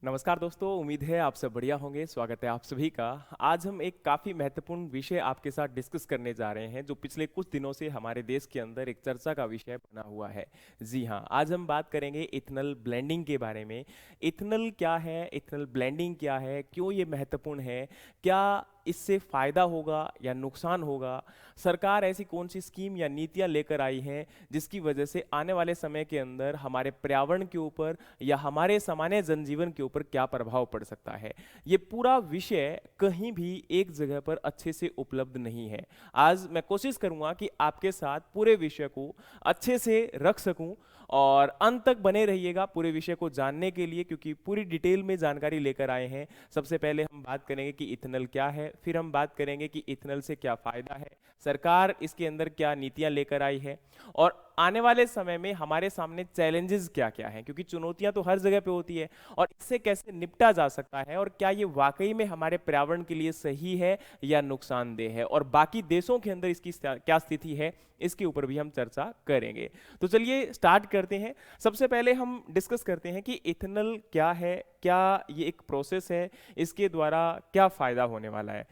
नमस्कार दोस्तों, उम्मीद है आप सब बढ़िया होंगे। स्वागत है आप सभी का। आज हम एक काफ़ी महत्वपूर्ण विषय आपके साथ डिस्कस करने जा रहे हैं जो पिछले कुछ दिनों से हमारे देश के अंदर एक चर्चा का विषय बना हुआ है। जी हाँ, आज हम बात करेंगे इथेनॉल ब्लेंडिंग के बारे में। इथेनॉल क्या है, इथेनॉल ब्लेंडिंग क्या है, क्यों ये महत्वपूर्ण है, क्या इससे फायदा होगा या नुकसान होगा, सरकार ऐसी कौन सी स्कीम या नीतियां लेकर आई हैं जिसकी वजह से आने वाले समय के अंदर हमारे पर्यावरण के ऊपर या हमारे सामान्य जनजीवन के ऊपर क्या प्रभाव पड़ सकता है। ये पूरा विषय कहीं भी एक जगह पर अच्छे से उपलब्ध नहीं है। आज मैं कोशिश करूंगा कि आपके साथ पूरे विषय को अच्छे से रख सकूं और अंत तक बने रहिएगा पूरे विषय को जानने के लिए, क्योंकि पूरी डिटेल में जानकारी लेकर आए हैं। सबसे पहले हम बात करेंगे कि इथेनॉल क्या है, फिर हम बात करेंगे कि इथेनॉल से क्या फायदा है, सरकार इसके अंदर क्या नीतियां लेकर आई है और आने वाले समय में हमारे सामने चैलेंजेस क्या क्या हैं, क्योंकि चुनौतियां तो हर जगह पे होती है और इससे कैसे निपटा जा सकता है और क्या ये वाकई में हमारे पर्यावरण के लिए सही है या नुकसानदेह है, और बाकी देशों के अंदर इसकी क्या स्थिति है, इसके ऊपर भी हम चर्चा करेंगे। तो चलिए स्टार्ट करते हैं। सबसे पहले हम डिस्कस करते हैं कि इथेनॉल क्या है, क्या ये एक प्रोसेस है, इसके द्वारा क्या फायदा होने वाला है।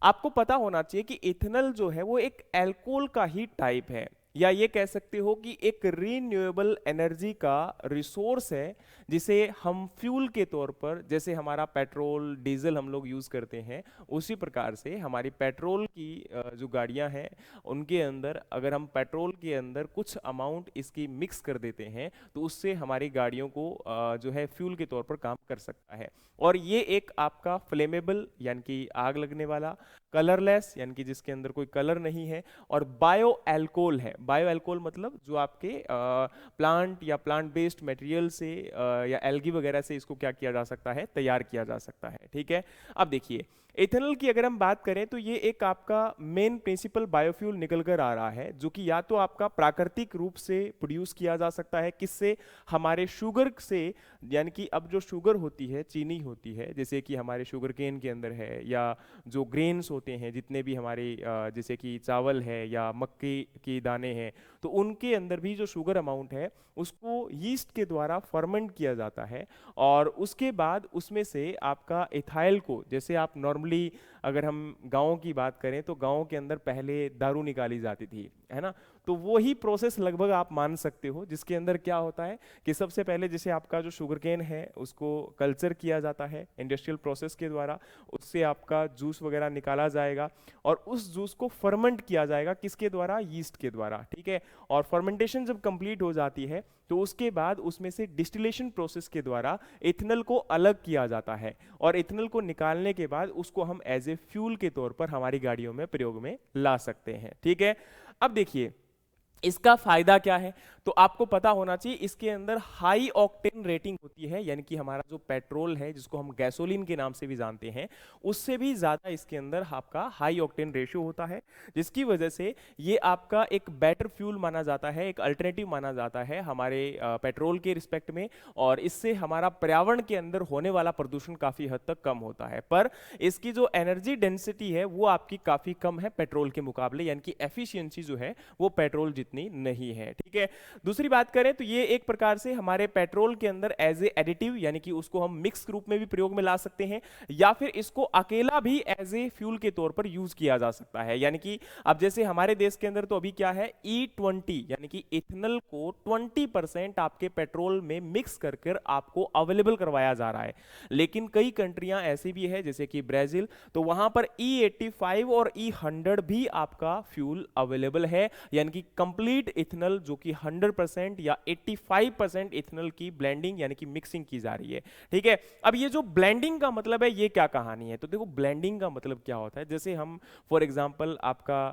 आपको पता होना चाहिए कि इथेनॉल जो है वो एक अल्कोहल का ही टाइप है, या ये कह सकते हो कि एक रीन्यूएबल एनर्जी का रिसोर्स है जिसे हम फ्यूल के तौर पर, जैसे हमारा पेट्रोल डीजल हम लोग यूज करते हैं, उसी प्रकार से हमारी पेट्रोल की जो गाड़ियां हैं उनके अंदर अगर हम पेट्रोल के अंदर कुछ अमाउंट इसकी मिक्स कर देते हैं तो उससे हमारी गाड़ियों को जो है फ्यूल के तौर पर काम कर सकता है। और ये एक आपका फ्लेमेबल यानी कि आग लगने वाला, कलरलेस यानी कि जिसके अंदर कोई कलर नहीं है, और बायो अल्कोहल है। बायो अल्कोहल मतलब जो आपके प्लांट या प्लांट बेस्ड मटेरियल से या एल्गी वगैरह से इसको क्या किया जा सकता है, तैयार किया जा सकता है। ठीक है, अब देखिए इथेनॉल की अगर हम बात करें तो ये एक आपका मेन प्रिंसिपल बायोफ्यूल निकल कर आ रहा है, जो कि या तो आपका प्राकृतिक रूप से प्रोड्यूस किया जा सकता है, किससे, हमारे शुगर से। यानी कि अब जो शुगर होती है, चीनी होती है, जैसे कि हमारे शुगर केन के अंदर है, या जो ग्रेन्स होते हैं जितने भी हमारे जैसे कि चावल है या मक्के के दाने हैं, तो उनके अंदर भी जो शुगर अमाउंट है उसको यीस्ट के द्वारा फर्मेंट किया जाता है। और उसके बाद उसमें से आपका इथाइल को, जैसे आप नॉर्मली अगर हम गाँव की बात करें तो गाँव के अंदर पहले दारू निकाली जाती थी, है ना। तो वही प्रोसेस लगभग आप मान सकते हो, जिसके अंदर क्या होता है कि सबसे पहले जैसे आपका जो शुगर केन है उसको कल्चर किया जाता है इंडस्ट्रियल प्रोसेस के द्वारा, उससे आपका जूस वगैरह निकाला जाएगा और उस जूस को फर्मेंट किया जाएगा, किसके द्वारा, यीस्ट के द्वारा। ठीक है, और फर्मेंटेशन जब कंप्लीट हो जाती है तो उसके बाद उसमें से डिस्टिलेशन प्रोसेस के द्वारा इथेनॉल को अलग किया जाता है, और इथेनॉल को निकालने के बाद उसको हम एज ए फ्यूल के तौर पर हमारी गाड़ियों में प्रयोग में ला सकते हैं। ठीक है, अब देखिए इसका फायदा क्या है। तो आपको पता होना चाहिए इसके अंदर हाई ऑक्टेन रेटिंग होती है, यानी कि हमारा जो पेट्रोल है जिसको हम गैसोलीन के नाम से भी जानते हैं, उससे भी ज्यादा इसके अंदर आपका हाई ऑक्टेन रेशियो होता है, जिसकी वजह से ये आपका एक बेटर फ्यूल माना जाता है, एक अल्टरनेटिव माना जाता है हमारे पेट्रोल के रिस्पेक्ट में, और इससे हमारा पर्यावरण के अंदर होने वाला प्रदूषण काफी हद तक कम होता है। पर इसकी जो एनर्जी डेंसिटी है वो आपकी काफी कम है पेट्रोल के मुकाबले, यानी कि एफिशिएंसी जो है वो पेट्रोल जितनी नहीं है। ठीक है, दूसरी बात करें तो ये एक प्रकार से हमारे पेट्रोल के अंदर एज ए एडिटिव, यानी कि उसको हम मिक्स रूप में भी प्रयोग में ला सकते हैं, या फिर इसको अकेला भी एज ए फ्यूल के तौर पर यूज किया जा सकता है। यानी कि अब जैसे हमारे देश के अंदर तो अभी क्या है, E20 यानी कि इथेनॉल को 20% आपके पेट्रोल में मिक्स कर कर आपको अवेलेबल करवाया जा रहा है। लेकिन कई कंट्रियां ऐसी भी है जैसे कि ब्राजील, तो वहां पर E85 और E100 भी आपका फ्यूल अवेलेबल है, यानी कि कंप्लीट इथेनॉल जो कि 100% या 85% इथेनॉल की ब्लेंडिंग यानी कि मिक्सिंग की जा रही है। ठीक है, अब ये जो ब्लेंडिंग का मतलब है ये क्या कहानी है, तो देखो ब्लेंडिंग का मतलब क्या होता है। जैसे हम फॉर एग्जांपल आपका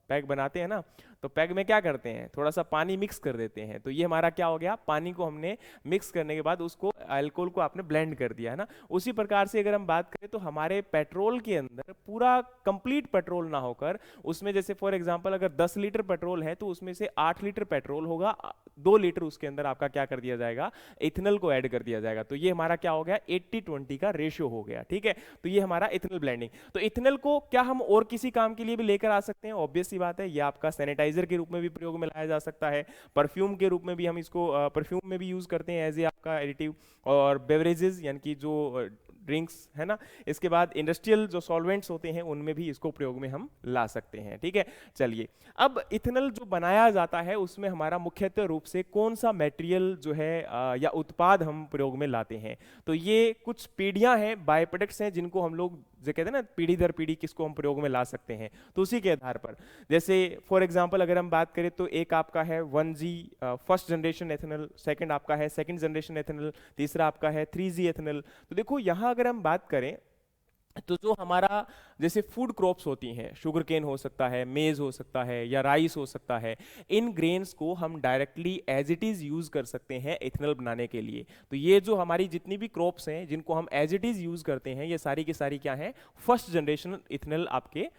पैक बनाते हैं ना, तो पैक में क्या करते हैं, थोड़ा सा पानी मिक्स कर देते हैं, तो ये हमारा क्या हो गया, पानी को हमने मिक्स करने के बाद उसको अल्कोहल को आपने ब्लेंड कर दिया, है ना। उसी प्रकार से अगर हम बात करें तो हमारे पेट्रोल के अंदर पूरा कंप्लीट पेट्रोल ना होकर उसमें जैसे फॉर एग्जांपल अगर 10 लीटर पेट्रोल है तो उसमें से 8 लीटर पेट्रोल होगा, 2 लीटर उसके अंदर आपका क्या कर दिया जाएगा, इथेनॉल को ऐड कर दिया जाएगा। तो ये हमारा क्या हो गया, 80-20 का रेशियो हो गया। ठीक है, तो ये हमारा इथेनॉल ब्लेंडिंग। तो इथेनॉल को क्या हम और किसी काम के लिए भी लेकर आ सकते हैं, ऑब्वियस सी बात है, ये आपका सैनिटाइज वॉल्यूमाइजर के रूप में भी प्रयोग में लाया जा सकता है, परफ्यूम के रूप में भी हम इसको परफ्यूम में भी यूज करते हैं एज ए आपका एडिटिव, और बेवरेजेस यानी कि जो ड्रिंक्स है ना, इसके बाद इंडस्ट्रियल जो सॉल्वेंट्स होते हैं उनमें भी इसको प्रयोग में हम ला सकते हैं। ठीक है, चलिए अब इथेनॉल जो बनाया जाता है उसमें हमारा मुख्यतः रूप से कौन सा मटेरियल जो है या उत्पाद हम प्रयोग में लाते हैं। तो ये कुछ पीढ़ियां हैं, बाय प्रोडक्ट्स हैं, जिनको हम लोग जो कहते हैं ना पीढ़ी दर पीढ़ी किसको हम प्रयोग में ला सकते हैं। तो उसी के आधार पर जैसे फॉर एग्जांपल अगर हम बात करें तो एक आपका है 1G first generation ethanol, second आपका है सेकंड जनरेशन एथेनॉल, तीसरा आपका है 3G एथेनॉल। तो देखो यहाँ अगर हम बात करें तो जो हमारा जैसे फूड क्रॉप्स होती हैं, शुगर केन हो सकता है, मेज हो सकता है या राइस हो सकता है, इन ग्रेन्स को हम directly as it is use कर सकते हैं इथेनॉल बनाने के लिए। तो ये जो हमारी जितनी भी क्रॉप्स हैं जिनको हम एज इट इज यूज करते हैं, ये सारी की सारी क्या है, फर्स्ट जनरेशन इथेनॉल आपके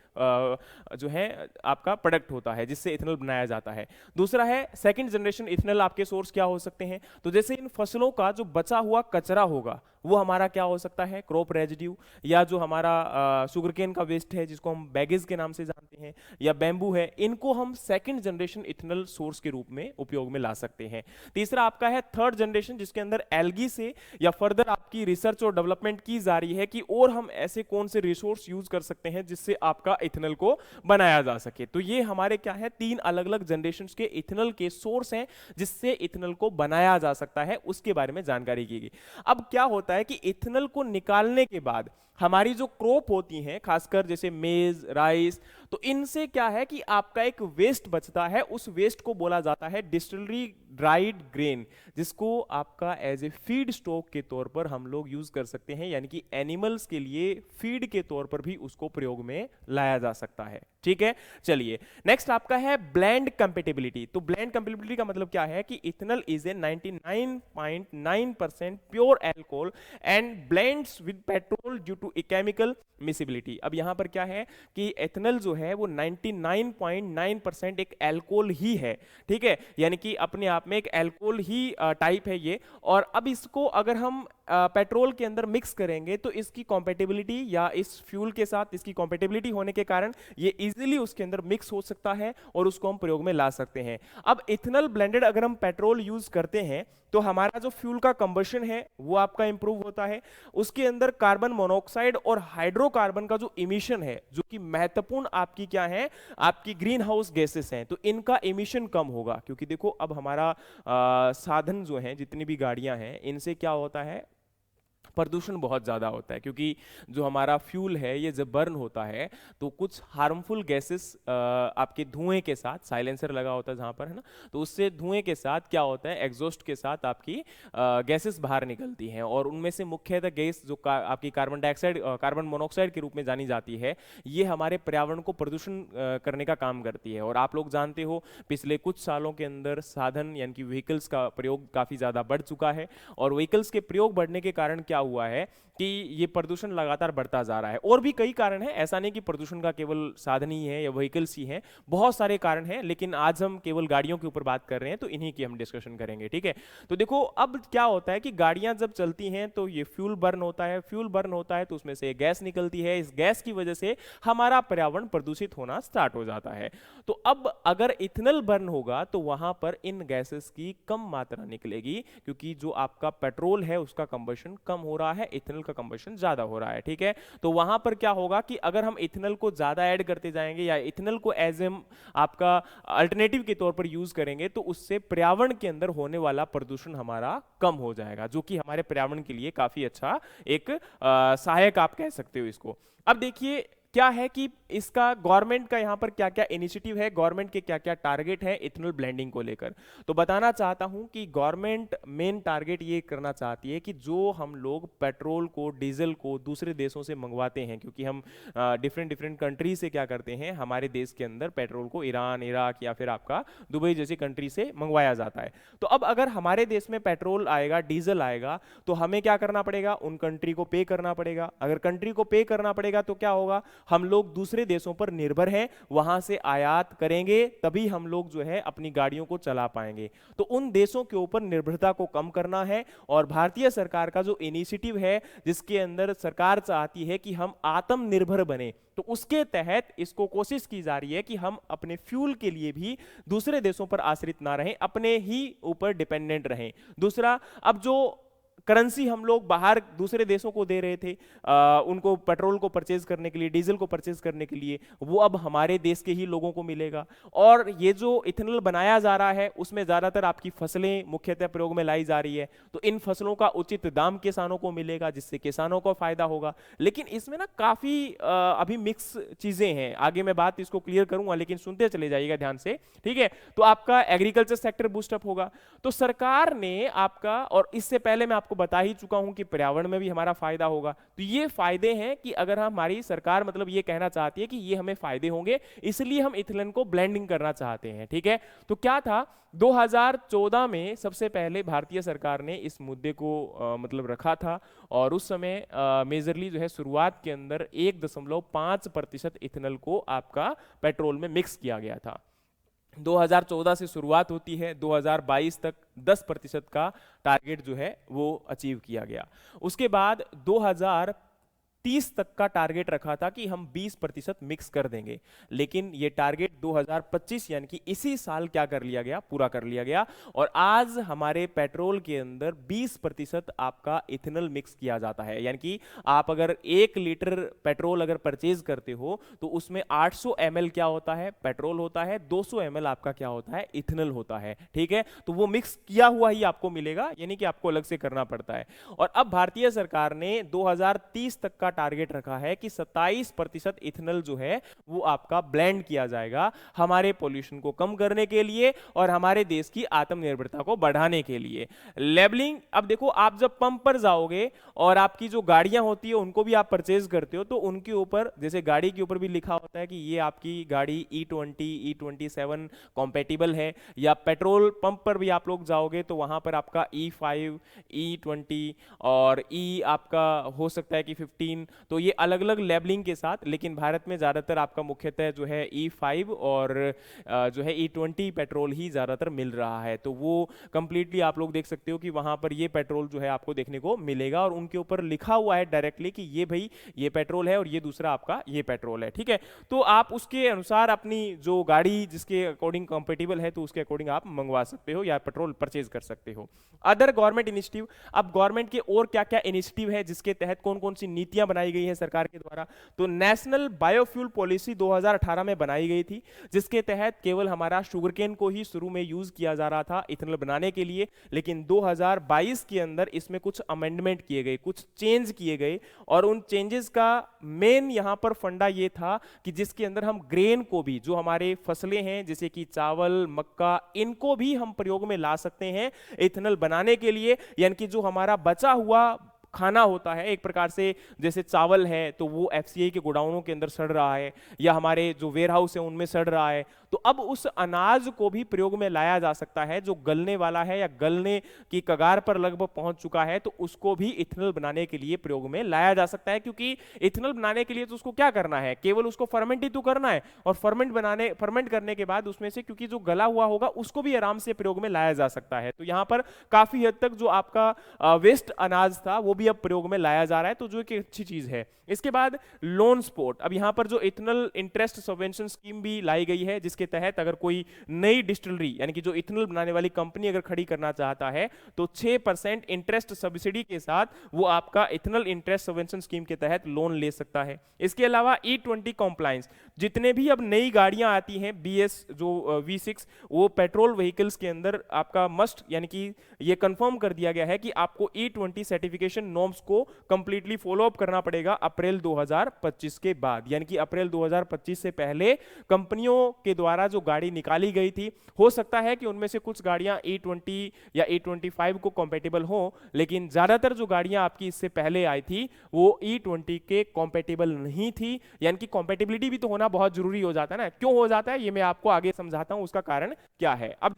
जो है आपका प्रोडक्ट होता है जिससे इथेनॉल बनाया जाता है। दूसरा है सेकंड जनरेशन इथेनॉल, आपके सोर्स क्या हो सकते हैं, तो जैसे इन फसलों का जो बचा हुआ कचरा होगा वो हमारा क्या हो सकता है, क्रॉप रेजिड्यू, या जो हमारा शुगरकेन का वेस्ट है जिसको हम बैगेज के नाम से जानते हैं, या बैम्बू है, इनको हम सेकंड जनरेशन इथेनॉल सोर्स के रूप में उपयोग में ला सकते हैं। तीसरा आपका है थर्ड जनरेशन, जिसके अंदर एल्गी से या फर्दर आपकी रिसर्च और डेवलपमेंट की जा रही है कि और हम ऐसे कौन से रिसोर्स यूज कर सकते हैं जिससे आपका इथेनॉल को बनाया जा सके। तो ये हमारे क्या है, तीन अलग अलग जनरेशन के इथेनॉल के सोर्स हैं जिससे इथेनॉल को बनाया जा सकता है, उसके बारे में जानकारी की गई। अब क्या होता है कि इथेनॉल को निकालने के बाद हमारी जो क्रॉप होती हैं, खासकर जैसे मेज, राइस, तो इनसे क्या है कि आपका एक वेस्ट बचता है, उस वेस्ट को बोला जाता है डिस्टिलरी ड्राइड ग्रेन, जिसको आपका एज ए फीड स्टॉक के तौर पर हम लोग यूज कर सकते हैं, यानी कि एनिमल्स के लिए फीड के तौर पर भी उसको प्रयोग में लाया जा सकता है। ठीक है, चलिए नेक्स्ट आपका है ब्लेंड कंपेटिबिलिटी। तो ब्लेंड कंपेटिबिलिटी का मतलब क्या है कि ethanol is a 99.9% pure alcohol and blends with petrol due to a chemical miscibility. अब यहां पर क्या है कि एथेनॉल जो है वो 99.9% एक अल्कोहल ही है। ठीक है, यानी कि अपने आप में एक अल्कोहल ही टाइप है ये। और अब इसको अगर हम पेट्रोल के अंदर मिक्स करेंगे तो इसकी कॉम्पेटिबिलिटी या इस फ्यूल के साथ इसकी कॉम्पेटिबिलिटी होने के कारण ये इजीली उसके अंदर मिक्स हो सकता है और उसको हम प्रयोग में ला सकते हैं। अब इथेनॉल ब्लेंडेड अगर हम पेट्रोल यूज करते हैं तो हमारा जो फ्यूल का कंबशन है वो आपका इंप्रूव होता है, उसके अंदर कार्बन मोनोऑक्साइड और हाइड्रोकार्बन का जो इमिशन है, जो कि महत्वपूर्ण आपकी क्या है, आपकी ग्रीन हाउस गैसेस हैं, तो इनका इमिशन कम होगा। क्योंकि देखो अब हमारा साधन जो है, जितनी भी गाड़ियां हैं, इनसे क्या होता है, प्रदूषण बहुत ज़्यादा होता है, क्योंकि जो हमारा फ्यूल है ये जब बर्न होता है तो कुछ हार्मफुल गैसेस आपके धुएं के साथ, साइलेंसर लगा होता है जहाँ पर, है ना, तो उससे धुएं के साथ क्या होता है, एग्जॉस्ट के साथ आपकी गैसेस बाहर निकलती हैं, और उनमें से मुख्यतः गैस जो आपकी कार्बन डाइऑक्साइड, कार्बन मोनोऑक्साइड के रूप में जानी जाती है, ये हमारे पर्यावरण को प्रदूषण करने का काम करती है। और आप लोग जानते हो पिछले कुछ सालों के अंदर साधन यानी कि व्हीकल्स का प्रयोग काफ़ी ज़्यादा बढ़ चुका है, और व्हीकल्स के प्रयोग बढ़ने के कारण क्या हुआ है कि ये प्रदूषण लगातार बढ़ता जा रहा है। और भी कई कारण हैं, ऐसा नहीं कि प्रदूषण का केवल साधन ही है या व्हीकल्स ही हैं, बहुत सारे कारण हैं, लेकिन आज हम केवल गाड़ियों के ऊपर बात कर रहे हैं तो इन्हीं की हम डिस्कशन करेंगे। ठीक है, तो देखो अब क्या होता है कि गाड़ियां जब चलती हैं तो ये फ्यूल बर्न होता है, फ्यूल बर्न होता है तो उसमें से गैस निकलती है, इस गैस की वजह से हमारा पर्यावरण प्रदूषित होना स्टार्ट हो जाता है। तो अब अगर इथेनॉल बर्न होगा तो वहां पर इन गैसेस की कम मात्रा निकलेगी, क्योंकि जो आपका पेट्रोल है उसका कंबशन कम हो रहा है, इथेनॉल का कंबशन ज्यादा हो रहा है। ठीक है, तो वहां पर क्या होगा कि अगर हम इथेनॉल को ज्यादा ऐड करते जाएंगे या इथेनॉल को एज एम आपका अल्टरनेटिव के तौर पर यूज करेंगे तो उससे पर्यावरण के अंदर होने वाला प्रदूषण हमारा कम हो जाएगा, जो कि हमारे पर्यावरण के लिए काफी अच्छा एक सहायक आप कह सकते हो इसको। अब देखिए क्या है कि इसका गवर्नमेंट का यहाँ पर क्या क्या इनिशिएटिव है, गवर्नमेंट के क्या क्या टारगेट है इथेनॉल ब्लेंडिंग को लेकर। तो बताना चाहता हूँ कि गवर्नमेंट मेन टारगेट ये करना चाहती है कि जो हम लोग पेट्रोल को, डीजल को दूसरे देशों से मंगवाते हैं, क्योंकि हम डिफरेंट कंट्री से क्या करते हैं, हमारे देश के अंदर पेट्रोल को ईरान, इराक या फिर आपका दुबई जैसी कंट्री से मंगवाया जाता है। तो अब अगर हमारे देश में पेट्रोल आएगा, डीजल आएगा, तो हमें क्या करना पड़ेगा, उन कंट्री को पे करना पड़ेगा। अगर कंट्री को पे करना पड़ेगा तो क्या होगा, हम लोग दूसरे देशों पर निर्भर हैं, वहां से आयात करेंगे तभी हम लोग जो है अपनी गाड़ियों को चला पाएंगे। तो उन देशों के ऊपर निर्भरता को कम करना है, और भारतीय सरकार का जो इनिशिएटिव है जिसके अंदर सरकार चाहती है कि हम आत्मनिर्भर बने, तो उसके तहत इसको कोशिश की जा रही है कि हम अपने फ्यूल के लिए भी दूसरे देशों पर आश्रित ना रहें, अपने ही ऊपर डिपेंडेंट रहें। दूसरा, अब जो करेंसी हम लोग बाहर दूसरे देशों को दे रहे थे उनको पेट्रोल को परचेज करने के लिए, डीजल को परचेज करने के लिए, वो अब हमारे देश के ही लोगों को मिलेगा। और ये जो इथेनॉल बनाया जा रहा है उसमें ज्यादातर आपकी फसलें मुख्यतः प्रयोग में लाई जा रही है, तो इन फसलों का उचित दाम किसानों को मिलेगा जिससे किसानों को फायदा होगा। लेकिन इसमें ना काफी अभी मिक्स चीजें हैं, आगे मैं बात इसको क्लियर करूंगा लेकिन सुनते चले जाइएगा ध्यान से, ठीक है। तो आपका एग्रीकल्चर सेक्टर बूस्टअप होगा, तो सरकार ने आपका, और इससे पहले मैं आपको बता ही चुका हूं कि पर्यावरण में भी हमारा फायदा होगा। तो ये फायदे हैं कि अगर हमारी सरकार मतलब ये कहना चाहती है कि ये हमें फायदे होंगे, इसलिए हम इथेनॉल को ब्लेंडिंग करना चाहते हैं, ठीक है। तो क्या था, 2014 में सबसे पहले भारतीय सरकार ने इस मुद्दे को मतलब रखा था, और उस समय मेजरली जो है शुरुआत के अंदर 1.5% इथेनॉल को आपका पेट्रोल में मिक्स किया गया था। 2014 से शुरुआत होती है, 2022 तक 10% का टारगेट जो है वो अचीव किया गया। उसके बाद 2030 तक का टारगेट रखा था कि हम 20% मिक्स कर देंगे, लेकिन ये टारगेट 2025 यानी कि इसी साल क्या कर लिया गया, पूरा कर लिया गया। और आज हमारे पेट्रोल के अंदर 20% आपका इथेनॉल मिक्स किया जाता है, यानी कि आप अगर 1 लीटर पेट्रोल अगर परचेज करते हो तो उसमें 800 ml क्या होता है, पेट्रोल होता है, 200 ml आपका क्या होता है, इथेनॉल होता है, ठीक है। तो वो मिक्स किया हुआ ही आपको मिलेगा, यानी कि आपको अलग से करना पड़ता है। और अब भारतीय सरकार ने 2030 तक का टारगेट रखा है कि 27% इथेनॉल जो है वो आपका ब्लेंड किया जाएगा, हमारे पोल्यूशन को कम करने के लिए और हमारे देश की आत्मनिर्भरता को बढ़ाने के लिए। लेबलिंग, अब देखो आप जब पंप पर जाओगे और आपकी जो गाड़ियां होती है उनको भी आप परचेज करते हो, तो उनके ऊपर जैसे गाड़ी के ऊपर भी लिखा होता है कि ये आपकी गाड़ी E20 E27 कॉम्पेटिबल है, या पेट्रोल पंप पर भी आप लोग जाओगे तो वहां पर आपका E5 E20 और E आपका हो सकता है कि 15, तो ये अलग अलग लेबलिंग के साथ, लेकिन भारत में ज्यादातर आपका मुख्यतः जो है E5 और जो है E20 पेट्रोल ही ज्यादातर मिल रहा है। तो वो कंप्लीटली आप लोग देख सकते हो कि वहां पर ये पेट्रोल जो है आपको देखने को मिलेगा, और उनके ऊपर लिखा हुआ है डायरेक्टली कि ये भाई ये पेट्रोल है और ये दूसरा आपका ये पेट्रोल है, ठीक है। तो आप उसके अनुसार अपनी जो गाड़ी जिसके अकॉर्डिंग कंपेटिबल है तो उसके अकॉर्डिंग आप मंगवा सकते हो या पेट्रोल परचेज कर सकते हो। अदर गवर्नमेंट इनिशिएटिव, अब गवर्नमेंट के और क्या क्या इनिशिएटिव है जिसके तहत कौन कौन सी नीतियां बनाई गई है सरकार के द्वारा, तो नेशनल बायोफ्यूल पॉलिसी 2018 में बनाई गई थी, जिसके तहत केवल हमारा शुगरकेन को ही शुरू में यूज किया जा रहा था इथेनॉल बनाने के लिए, लेकिन 2022 के अंदर इसमें कुछ अमेंडमेंट किए गए, कुछ चेंज किए गए, और उन चेंजेस का मेन यहां पर फंडा ये था कि जिसके अंदर हम ग्रेन को भी, जो हमारे फसलें हैं जैसे कि चावल मक्का, इनको भी हम प्रयोग में ला सकते हैं इथेनॉल बनाने के लिए। यानी कि जो हमारा बचा हुआ खाना होता है एक प्रकार से, जैसे चावल है तो वो एफसीआई के गोडाउनों के अंदर सड़ रहा है, या हमारे जो वेयर हाउस है उनमें सड़ रहा है, तो अब उस अनाज को भी प्रयोग में लाया जा सकता है जो गलने वाला है या गलने की कगार पर लगभग पहुंच चुका है, तो उसको भी इथेनॉल बनाने के लिए प्रयोग में लाया जा सकता है। क्योंकि इथेनॉल बनाने के लिए तो उसको क्या करना है, केवल उसको फर्मेंट ही तो करना है, और फर्मेंट करने के बाद उसमें से क्योंकि जो गला हुआ होगा उसको भी आराम से प्रयोग में लाया जा सकता है। तो यहां पर काफी हद तक जो आपका वेस्ट अनाज था वो भी अब प्रयोग में लाया जा रहा है, तो जो एक अच्छी चीज है। इसके बाद लोन सपोर्ट, अब यहां पर जो इथेनॉल इंटरेस्ट सबवेंशन स्कीम भी लाई गई है, जिसके तहत अगर कोई नई डिस्टिलरी यानी कि जो इथेनॉल बनाने वाली कंपनी अगर खड़ी करना चाहता है तो 6% इंटरेस्ट सब्सिडी के साथ वो आपका इथेनॉल इंटरेस्ट सबवेंशन स्कीम के तहत लोन ले सकता है। इसके अलावा E20 कॉम्प्लायंस, जितने भी अब नई गाड़ियां आती हैं BS जो V6, वो पेट्रोल व्हीकल्स के अंदर आपका मस्ट, यानी कि ये कंफर्म कर दिया गया है कि आपको E20 सर्टिफिकेशन नॉर्म्स को कंप्लीटली फॉलो अप करना पड़ेगा अप्रैल 2025 के बाद। यानी कि अप्रैल 2025 से पहले कंपनियों के द्वारा जो गाड़ी निकाली गई थी, हो सकता है कि उनमें से कुछ गाड़ियां E20 या E25 को कंपैटिबल हो, लेकिन ज्यादातर जो गाड़ियां आपकी इससे पहले आई थी वो E20 के कंपैटिबल नहीं थी। यानी कि कंपैटिबिलिटी भी तो होना बहुत जरूरी हो जाता है ना, क्यों हो जाता है ये मैं आपको आगे समझाता हूं उसका कारण क्या है। अब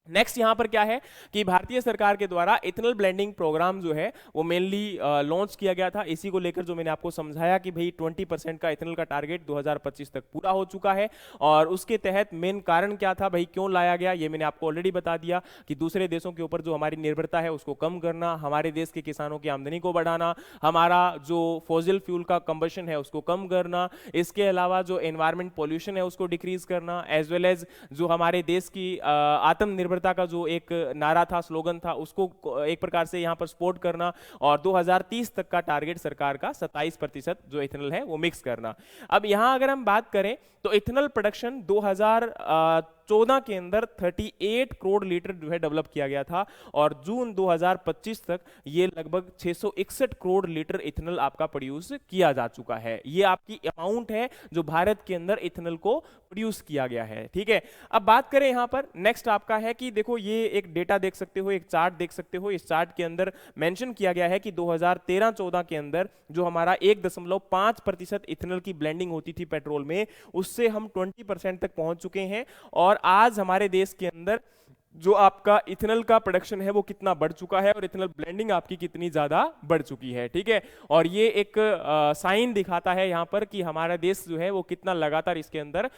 नेक्स्ट यहां पर क्या है कि भारतीय सरकार के द्वारा इथेनॉल ब्लेंडिंग प्रोग्राम जो है वो मेनली लॉन्च किया गया था। इसी को लेकर जो मैंने आपको समझाया कि भाई 20% का इथेनॉल का टारगेट 2025 तक पूरा हो चुका है। और उसके तहत मेन कारण क्या था भाई, क्यों लाया गया, ये मैंने आपको ऑलरेडी बता दिया कि दूसरे देशों के ऊपर जो हमारी निर्भरता है उसको कम करना, हमारे देश के किसानों की आमदनी को बढ़ाना, हमारा जो फॉसिल फ्यूल का कंबशन है उसको कम करना, इसके अलावा जो एनवायरमेंट पॉल्यूशन है उसको डिक्रीज करना, एज वेल एज जो हमारे देश की आत्मनिर्भरता का जो एक नारा था, स्लोगन था, उसको एक प्रकार से यहां पर सपोर्ट करना। और 2030 तक का टारगेट सरकार का 27% जो इथेनॉल है वो मिक्स करना। अब यहां अगर हम बात करें तो इथेनॉल प्रोडक्शन 2014 के अंदर 38 करोड़ लीटर जो है डेवलप किया गया था और जून 2025 तक ये लगभग 661 करोड़ लीटर इथेनॉल आपका प्रोड्यूस किया जा चुका है। ये आपकी अमाउंट है जो भारत के अंदर इथेनॉल को प्रोड्यूस किया गया है। ठीक है, अब बात करें यहां पर नेक्स्ट आपका है कि देखो ये एक डेटा देख सकते हो, एक चार्ट देख सकते हो। इस चार्ट के अंदर मेंशन किया गया है कि 2013-14 के अंदर जो हमारा 1.5% इथेनॉल की ब्लेंडिंग होती थी पेट्रोल में, उससे हम 20% तक पहुंच चुके हैं। और आज हमारे देश के अंदर जो आपका इथेनॉल का प्रोडक्शन है वो कितना बढ़ चुका है और इथेनॉल ब्लेंडिंग आपकी कितनी ज्यादा बढ़ चुकी है। ठीक है, और ये एक साइन दिखाता है यहां पर कि हमारा देश जो है वो कितना लगातार इसके अंदर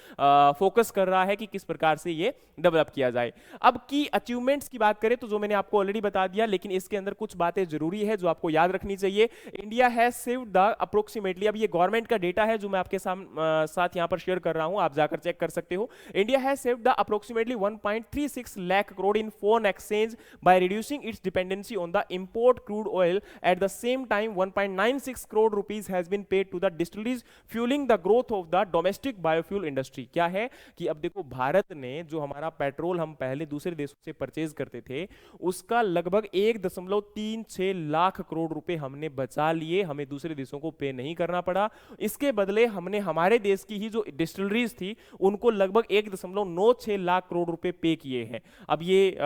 फोकस कर रहा है कि किस प्रकार से ये डेवलप किया जाए। अब की अचीवमेंट्स की बात करें तो जो मैंने आपको ऑलरेडी बता दिया, लेकिन इसके अंदर कुछ बातें जरूरी है जो आपको याद रखनी चाहिए। India has saved the approximately, अब ये गवर्नमेंट का डेटा है जो मैं आपके साथ यहां पर शेयर कर रहा हूं, आप जाकर चेक कर सकते हो। India has saved the approximately 1.36 lakh crore in foreign exchange by reducing its dependency on the import crude oil. At the same time 1.96 crore rupees has been paid to the distilleries, fueling the growth of the domestic biofuel industry. क्या है कि अब देखो भारत ने जो हमारा petrol हम पहले दूसरे देशों से परचेज करते थे उसका लगभग 1.36 लाख करोड़ रुपए हमने बचा लिए, हमें दूसरे देशों को पे नहीं करना पड़ा। इसके बदले हमने हमारे देश की ही जो डिस्टिलरीज थी उनको लगभग 1.96 लाख करोड़ रुपए पे किए हैं। अब ये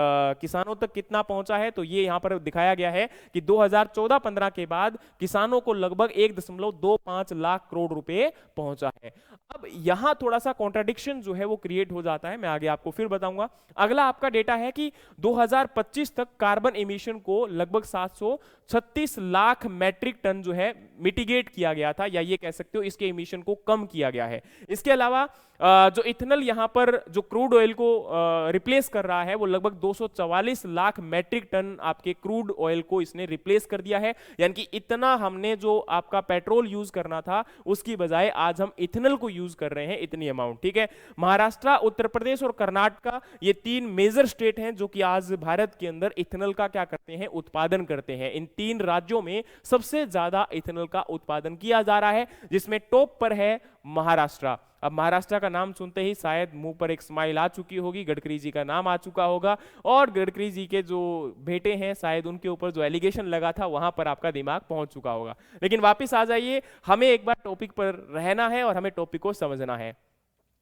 किसानों तक कितना पहुंचा है तो ये यहां पर दिखाया गया है कि 2014-15 के बाद किसानों को लगभग 1.25 लाख करोड़ रुपए पहुंचा है। अब यहां थोड़ा सा कॉन्ट्राडिक्शन जो है वो क्रिएट हो जाता है, मैं आगे आपको फिर बताऊंगा। अगला आपका डेटा है कि 2025 तक कार्बन एमिशन को लगभग 736 लाख मैट्रिक टन जो है मिटिगेट किया गया था, या ये कह सकते हो इसके एमिशन को कम किया गया है। इसके अलावा जो इथेनॉल यहां पर जो क्रूड ऑयल को रिप्लेस कर रहा है वो लगभग 244 लाख मैट्रिक टन आपके क्रूड ऑयल को इसने रिप्लेस कर दिया है। यानी कि इतना हमने जो आपका पेट्रोल यूज करना था उसकी बजाय आज हम इथेनॉल को यूज कर रहे हैं, इतनी अमाउंट। ठीक है, महाराष्ट्र, उत्तर प्रदेश और कर्नाटक ये 3 मेजर स्टेट हैं जो कि आज भारत के अंदर इथेनॉल का क्या करते हैं, उत्पादन करते हैं। इन 3 राज्यों में सबसे ज्यादा इथेनॉल का उत्पादन किया जा रहा है, जिसमें टॉप पर है महाराष्ट्र। अब महाराष्ट्र का नाम सुनते ही शायद मुंह पर एक स्माइल आ चुकी होगी, गडकरी जी का नाम आ चुका होगा और गडकरी जी के जो बेटे हैं शायद उनके ऊपर जो एलिगेशन लगा था वहां पर आपका दिमाग पहुंच चुका होगा। लेकिन वापस आ जाइए, हमें एक बार टॉपिक पर रहना है और हमें टॉपिक को समझना है।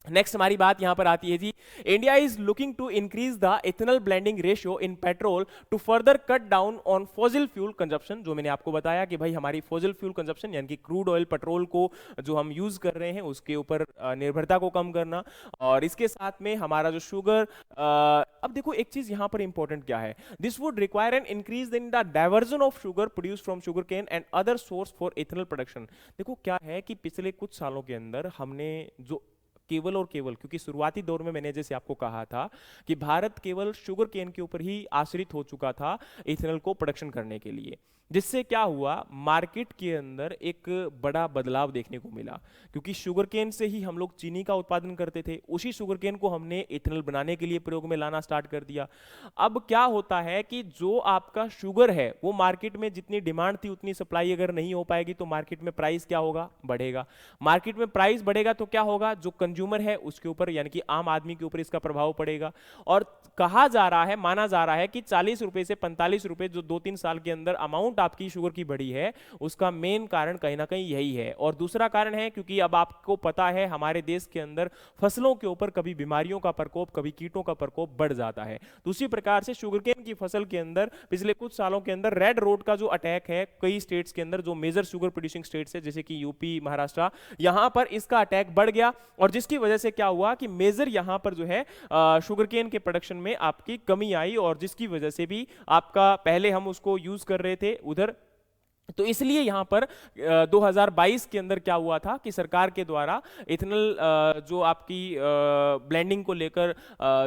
नेक्स्ट हमारी बात यहां पर आती है जी, India is looking to increase the ethanol blending ratio in petrol to further cut down on fossil fuel consumption. जो मैंने आपको बताया कि भाई हमारी फॉसिल फ्यूल कंजप्शन यानी कि क्रूड ऑयल पेट्रोल को जो हम यूज कर रहे हैं उसके ऊपर निर्भरता को कम करना, और इसके साथ में हमारा जो शुगर, अब देखो एक चीज यहां पर इंपॉर्टेंट क्या है, this would require an increase in the diversion of sugar produce from sugar cane and other source for ethanol production. देखो क्या है कि पिछले कुछ सालों के अंदर हमने जो केवल और केवल, क्योंकि शुरुआती दौर में मैंने जैसे आपको कहा था कि भारत केवल शुगर केन के ऊपर ही आश्रित हो चुका था इथेनॉल को प्रोडक्शन करने के लिए, जिससे क्या हुआ मार्केट के अंदर एक बड़ा बदलाव देखने को मिला। क्योंकि शुगर केन से ही हम लोग चीनी का उत्पादन करते थे, उसी शुगर केन को हमने इथेनॉल बनाने के लिए प्रयोग में लाना स्टार्ट कर दिया। अब क्या होता है कि जो आपका शुगर है वो मार्केट में जितनी डिमांड थी उतनी सप्लाई अगर नहीं हो पाएगी तो मार्केट में प्राइस क्या होगा, बढ़ेगा। मार्केट में प्राइस बढ़ेगा तो क्या होगा, जो कंज्यूमर है उसके ऊपर यानी कि आम आदमी के ऊपर इसका प्रभाव पड़ेगा। और कहा जा रहा है, माना जा रहा है कि 40 रुपए से 45 रुपए जो 2-3 साल के अंदर अमाउंट आपकी शुगर की बढ़ी है उसका मेन कारण कहीं ना कहीं यही है। और दूसरा कारण है क्योंकि अब आपको पता है हमारे देश के अंदर फसलों के ऊपर कभी बीमारियों का प्रकोप, कभी कीटों का प्रकोप बढ़ जाता है। दूसरी प्रकार से शुगरकेन की फसल के अंदर पिछले कुछ सालों के अंदर रेड रोड का जो अटैक है कई स्टेट्स के अंदर, जो मेजर शुगर प्रोड्यूसिंग स्टेट्स है जैसे कि यूपी, महाराष्ट्र, यहां पर इसका अटैक बढ़ गया और जिस जिसकी वजह से क्या हुआ कि मेजर यहां पर जो है शुगर केन के प्रोडक्शन में आपकी कमी आई, और जिसकी वजह से भी आपका पहले हम उसको यूज कर रहे थे उधर, तो इसलिए यहां पर 2022 के अंदर क्या हुआ था कि सरकार के द्वारा इथेनॉल जो आपकी ब्लेंडिंग को लेकर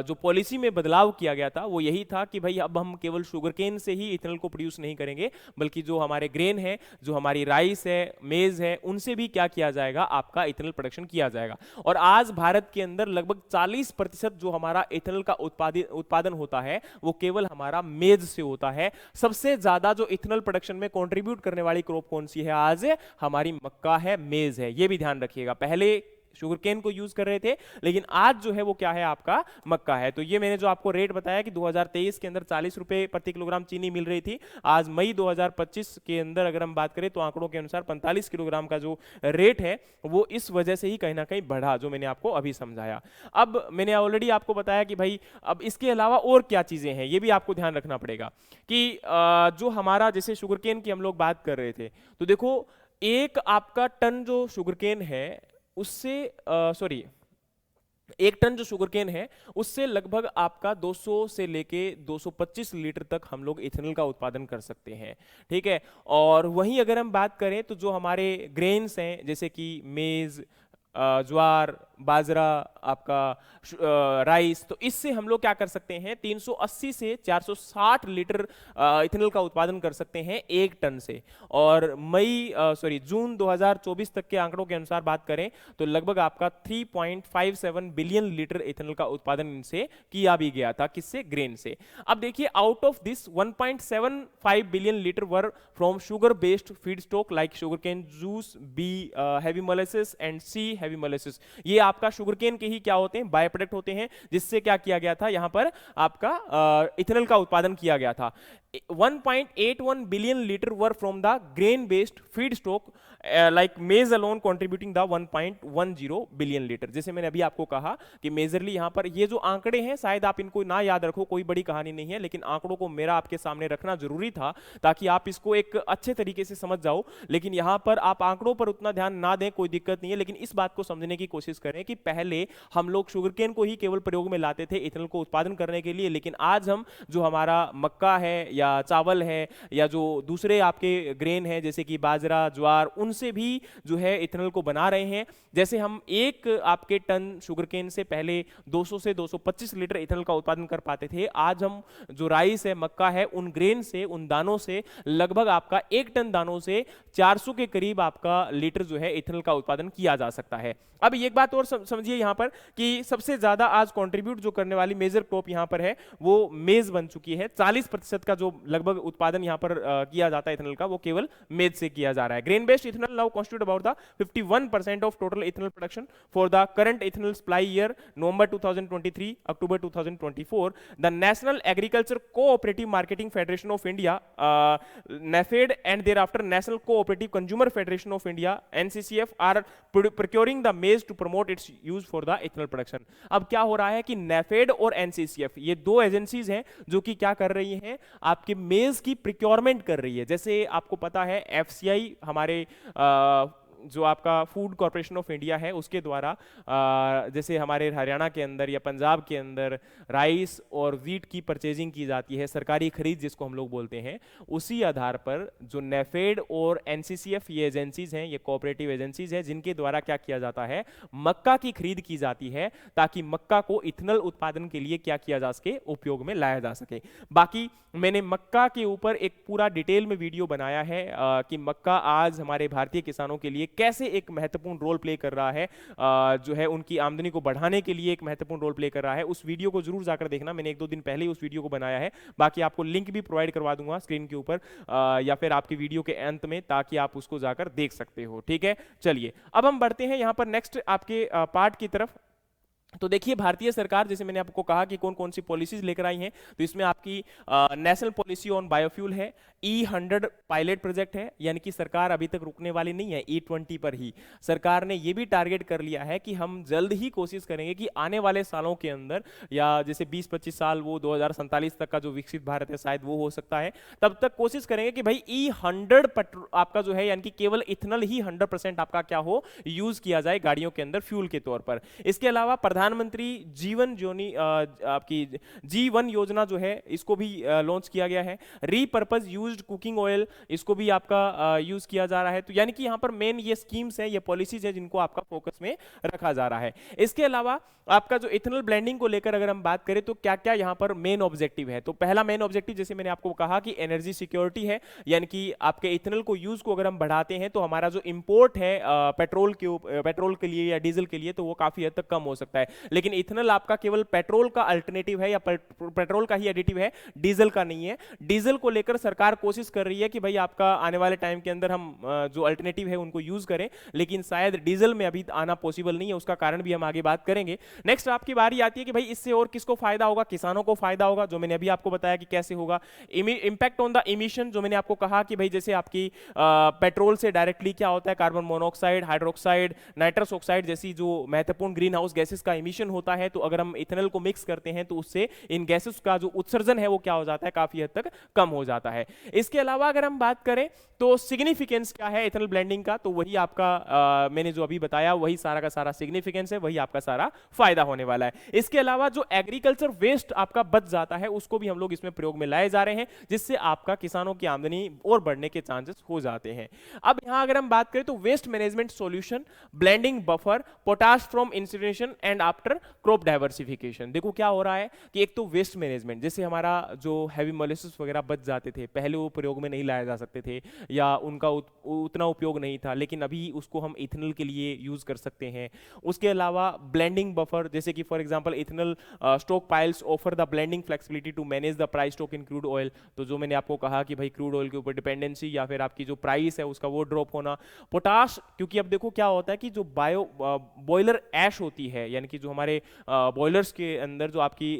जो पॉलिसी में बदलाव किया गया था वो यही था कि भाई अब हम केवल शुगर केन से ही इथेनॉल को प्रोड्यूस नहीं करेंगे, बल्कि जो हमारे ग्रेन है, जो हमारी राइस है, मेज है, उनसे भी क्या किया जाएगा, आपका इथेनॉल प्रोडक्शन किया जाएगा। और आज भारत के अंदर लगभग 40% जो हमारा इथेनॉल का उत्पादन होता है वो केवल हमारा मेज से होता है। सबसे ज्यादा जो इथेनॉल प्रोडक्शन में कॉन्ट्रीब्यूट करने वाली क्रॉप कौन सी है आज, हमारी मक्का है, मेज है। ये भी ध्यान रखिएगा, पहले शुगर केन को यूज कर रहे थे लेकिन आज जो है वो क्या है, आपका मक्का है। तो ये मैंने जो आपको रेट बताया कि 2023 के अंदर 40 रुपए प्रति किलोग्राम चीनी मिल रही थी, आज मई 2025 के अंदर अगर हम बात करें तो आंकड़ों के अनुसार 45 किलोग्राम का जो रेट है वो इस वजह से ही कहीं ना कहीं बढ़ा, जो मैंने आपको अभी समझाया। अब मैंने ऑलरेडी आपको बताया कि भाई अब इसके अलावा और क्या चीजें हैं, ये भी आपको ध्यान रखना पड़ेगा कि जो हमारा जैसे शुगर केन की हम लोग बात कर रहे थे, तो देखो एक आपका टन जो शुगर केन है उससे सॉरी एक टन जो शुगर केन है उससे लगभग आपका 200 से लेके 225 लीटर तक हम लोग इथेनॉल का उत्पादन कर सकते हैं, ठीक है। और वहीं अगर हम बात करें तो जो हमारे ग्रेन्स हैं जैसे कि मेज, ज्वार, बाजरा, आपका राइस, तो इससे हम लोग क्या कर सकते हैं 380 से 460 लीटर इथेनॉल का उत्पादन कर सकते हैं एक टन से। और जून 2024 तक के आंकड़ों के अनुसार बात करें तो लगभग आपका 3.57 बिलियन लीटर इथेनॉल का उत्पादन इनसे किया भी गया था, किससे, ग्रेन से। अब देखिए out of this 1.75 billion litre were from sugar based feed stock like sugar cane juice, B heavy molasses and C heavy molasses. ये आपका शुगर केन के ही क्या होते हैं, बाय प्रोडक्ट होते हैं, जिससे क्या किया गया था, यहां पर आपका इथेनॉल का उत्पादन किया गया था। 1.81 billion litre were from the grain based feed stock like maize alone contributing the 1.10 billion litre. जैसे मैंने अभी आपको कहा कि मेजरली यहां पर ये जो आंकड़े हैं शायद आप इनको ना याद रखो, कोई बड़ी कहानी नहीं है, लेकिन आंकड़ों को मेरा आपके सामने रखना जरूरी था ताकि आप इसको एक अच्छे तरीके से समझ जाओ। लेकिन यहां पर आप आंकड़ों पर उतना ध्यान ना दें, कोई दिक्कत नहीं है, लेकिन इस बात को समझने की कोशिश करें कि पहले हम लोग शुगर केन को ही केवल प्रयोग में लाते थे इथेनॉल को उत्पादन करने के लिए, लेकिन आज हम जो हमारा मक्का है या चावल है या जो दूसरे आपके ग्रेन है जैसे कि बाजरा, ज्वार, उनसे भी जो है इथेनॉल को बना रहे हैं। जैसे हम एक आपके टन शुगर केन से पहले 200 से 225 लीटर इथेनॉल का उत्पादन कर पाते थे, आज हम जो राइस है, मक्का है, उन ग्रेन से, उन दानों से लगभग आपका एक टन दानों से 400 के करीब आपका लीटर जो है इथेनॉल का उत्पादन किया जा सकता है। अब एक बात और समझिए यहां पर कि सबसे ज्यादा आज कंट्रीब्यूट जो करने वाली मेजर क्रॉप यहां पर है वो मेज बन चुकी है। 40% का जो लगभग उत्पादन यहां पर किया जाता है इथेनॉल का, वो केवल मेज से किया जा रहा है। Grain based ethanol now constitute about the 51% of total ethanol production for the current ethanol supply year November 2023 October 2024. The National Agriculture Cooperative Marketing Federation of India NAFED and thereafter National Cooperative Consumer Federation of India NCCF are procuring the maize to promote its use for the ethanol production. अब क्या हो रहा है कि NAFED और NCCF ये दो agencies हैं जो कि क्या कर रही हैं, आपके मेज की प्रिक्योरमेंट कर रही है। जैसे आपको पता है FCI हमारे जो आपका फूड कॉर्पोरेशन ऑफ इंडिया है उसके द्वारा जैसे हमारे हरियाणा के अंदर या पंजाब के अंदर राइस और वीट की परचेजिंग की जाती है, सरकारी खरीद जिसको हम लोग बोलते हैं, उसी आधार पर जो नेफेड और एनसीसीएफ ये एजेंसीज हैं, ये कोऑपरेटिव एजेंसीज हैं, जिनके द्वारा क्या किया जाता है, मक्का की खरीद की जाती है ताकि मक्का को इथेनॉल उत्पादन के लिए क्या किया जा सके, उपयोग में लाया जा सके। बाकी मैंने मक्का के ऊपर एक पूरा डिटेल में वीडियो बनाया है कि मक्का आज हमारे भारतीय किसानों के लिए कैसे एक महत्वपूर्ण रोल प्ले कर रहा है, जो है उनकी आमदनी को बढ़ाने के लिए एक महत्वपूर्ण रोल प्ले कर रहा है। उस वीडियो को जरूर जाकर देखना, मैंने 1-2 दिन पहले ही उस वीडियो को बनाया है। बाकी आपको लिंक भी प्रोवाइड करवा दूंगा स्क्रीन के ऊपर या फिर आपकी वीडियो के अंत में, ताकि आप उसको जाकर देख सकते हो। ठीक है, चलिए अब हम बढ़ते हैं यहां पर नेक्स्ट आपके पार्ट की तरफ। तो देखिए भारतीय सरकार, जैसे मैंने आपको कहा कि कौन कौन सी पॉलिसीज लेकर आई हैं, तो इसमें आपकी नेशनल पॉलिसी ऑन बायोफ्यूल है, E100 पायलट प्रोजेक्ट है, यानी कि सरकार अभी तक रुकने वाली नहीं है E20 पर ही। सरकार ने ये भी टारगेट कर लिया है कि हम जल्द ही कोशिश करेंगे कि आने वाले सालों के अंदर, या जैसे 20-25 साल, वो 2047 तक का जो विकसित भारत है शायद वो हो सकता है, तब तक कोशिश करेंगे कि भाई E100 पेट्रोल आपका जो है, यानी कि केवल इथेनॉल ही 100% आपका क्या हो, यूज किया जाए गाड़ियों के अंदर फ्यूल के तौर पर। इसके अलावा प्रधानमंत्री जीवन ज्योति आपकी G1 योजना जो है, इसको भी लॉन्च किया गया है। रीपर्पज यूज्ड कुकिंग ऑयल, इसको भी आपका यूज किया जा रहा है। तो यानी कि यहाँ पर मेन ये स्कीम्स है, ये पॉलिसीज है जिनको आपका फोकस में रखा जा रहा है। इसके अलावा आपका जो इथेनॉल ब्लेंडिंग को लेकर अगर हम बात करें तो क्या क्या यहाँ पर मेन ऑब्जेक्टिव है, तो पहला मेन ऑब्जेक्टिव जैसे मैंने आपको कहा कि एनर्जी सिक्योरिटी है, यानी कि आपके इथेनॉल को यूज को अगर हम बढ़ाते हैं तो हमारा जो इंपोर्ट है पेट्रोल के लिए या डीजल के लिए, तो वो काफी हद तक कम हो सकता है। लेकिन इथेनॉल आपका केवल पेट्रोल का अल्टरनेटिव है, या पेट्रोल का ही एडिटिव है, डीजल का नहीं है। डीजल को लेकर सरकार कोशिश कर रही है कि भाई आपका आने वाले टाइम के अंदर हम जो अल्टरनेटिव है उनको यूज करें, लेकिन शायद डीजल में अभी आना पॉसिबल नहीं है, उसका कारण भी हम आगे बात करेंगे। नेक्स्ट आपकी बारी आती है कि भाई इससे और किसको फायदा होगा, किसानों को फायदा होगा, जो मैंने अभी आपको बताया कि कैसे होगा। इंपैक्ट ऑन द इमिशन, जो मैंने आपको कहा कि भाई जैसे आपकी पेट्रोल से डायरेक्टली क्या होता है, carbon monoxide, hydroxide, nitrous oxide जैसी जो महत्वपूर्ण ग्रीन हाउस गैसेस का इमिशन होता है, तो अगर हम इथेनॉल को मिक्स करते हैं तो उससे इन गैसेस का जो उत्सर्जन है वो क्या हो जाता है, काफी हद तक कम हो जाता है। इसके अलावा अगर हम बात करें तो सिग्निफिकेंस क्या है इथेनॉल ब्लेंडिंग का, तो वही आपका मैंने जो अभी बताया वही सारा का सारा सिग्निफिकेंस है, वही आपका सारा फायदा होने वाला है। इसके अलावा जो एग्रीकल्चर वेस्ट आपका बच जाता है उसको भी हम लोग इसमें प्रयोग में लाए जा रहे हैं, जिससे आपका किसानों की आमदनी और बढ़ने के चांसेस हो जाते हैं। अब यहां अगर हम बात करें तो waste management solution, blending buffer, potash from incineration and after crop diversification. देखो क्या हो रहा है कि एक तो वेस्ट मैनेजमेंट, जैसे हमारा जो हैवी मोलेसिस वगैरह बच जाते थे, पहले वो प्रयोग में नहीं लाए जा सकते थे या उनका उतना उपयोग नहीं था, लेकिन अभी उसको हम इथेनॉल के लिए यूज कर सकते हैं। उसके अलावा ब्लेंडिंग बफर, जैसे कि for example ethanol stock piles offer the blending flexibility to manage the price stock in crude oil. तो जो मैंने आपको कहा कि भाई क्रूड ऑयल के ऊपर डिपेंडेंसी या फिर आपकी जो प्राइस है उसका वो ड्रॉप होना। पोटाश, क्योंकि अब देखो क्या होता है कि जो बॉयलर ऐश होती है, यानी कि जो हमारे बॉयलर्स के अंदर जो आपकी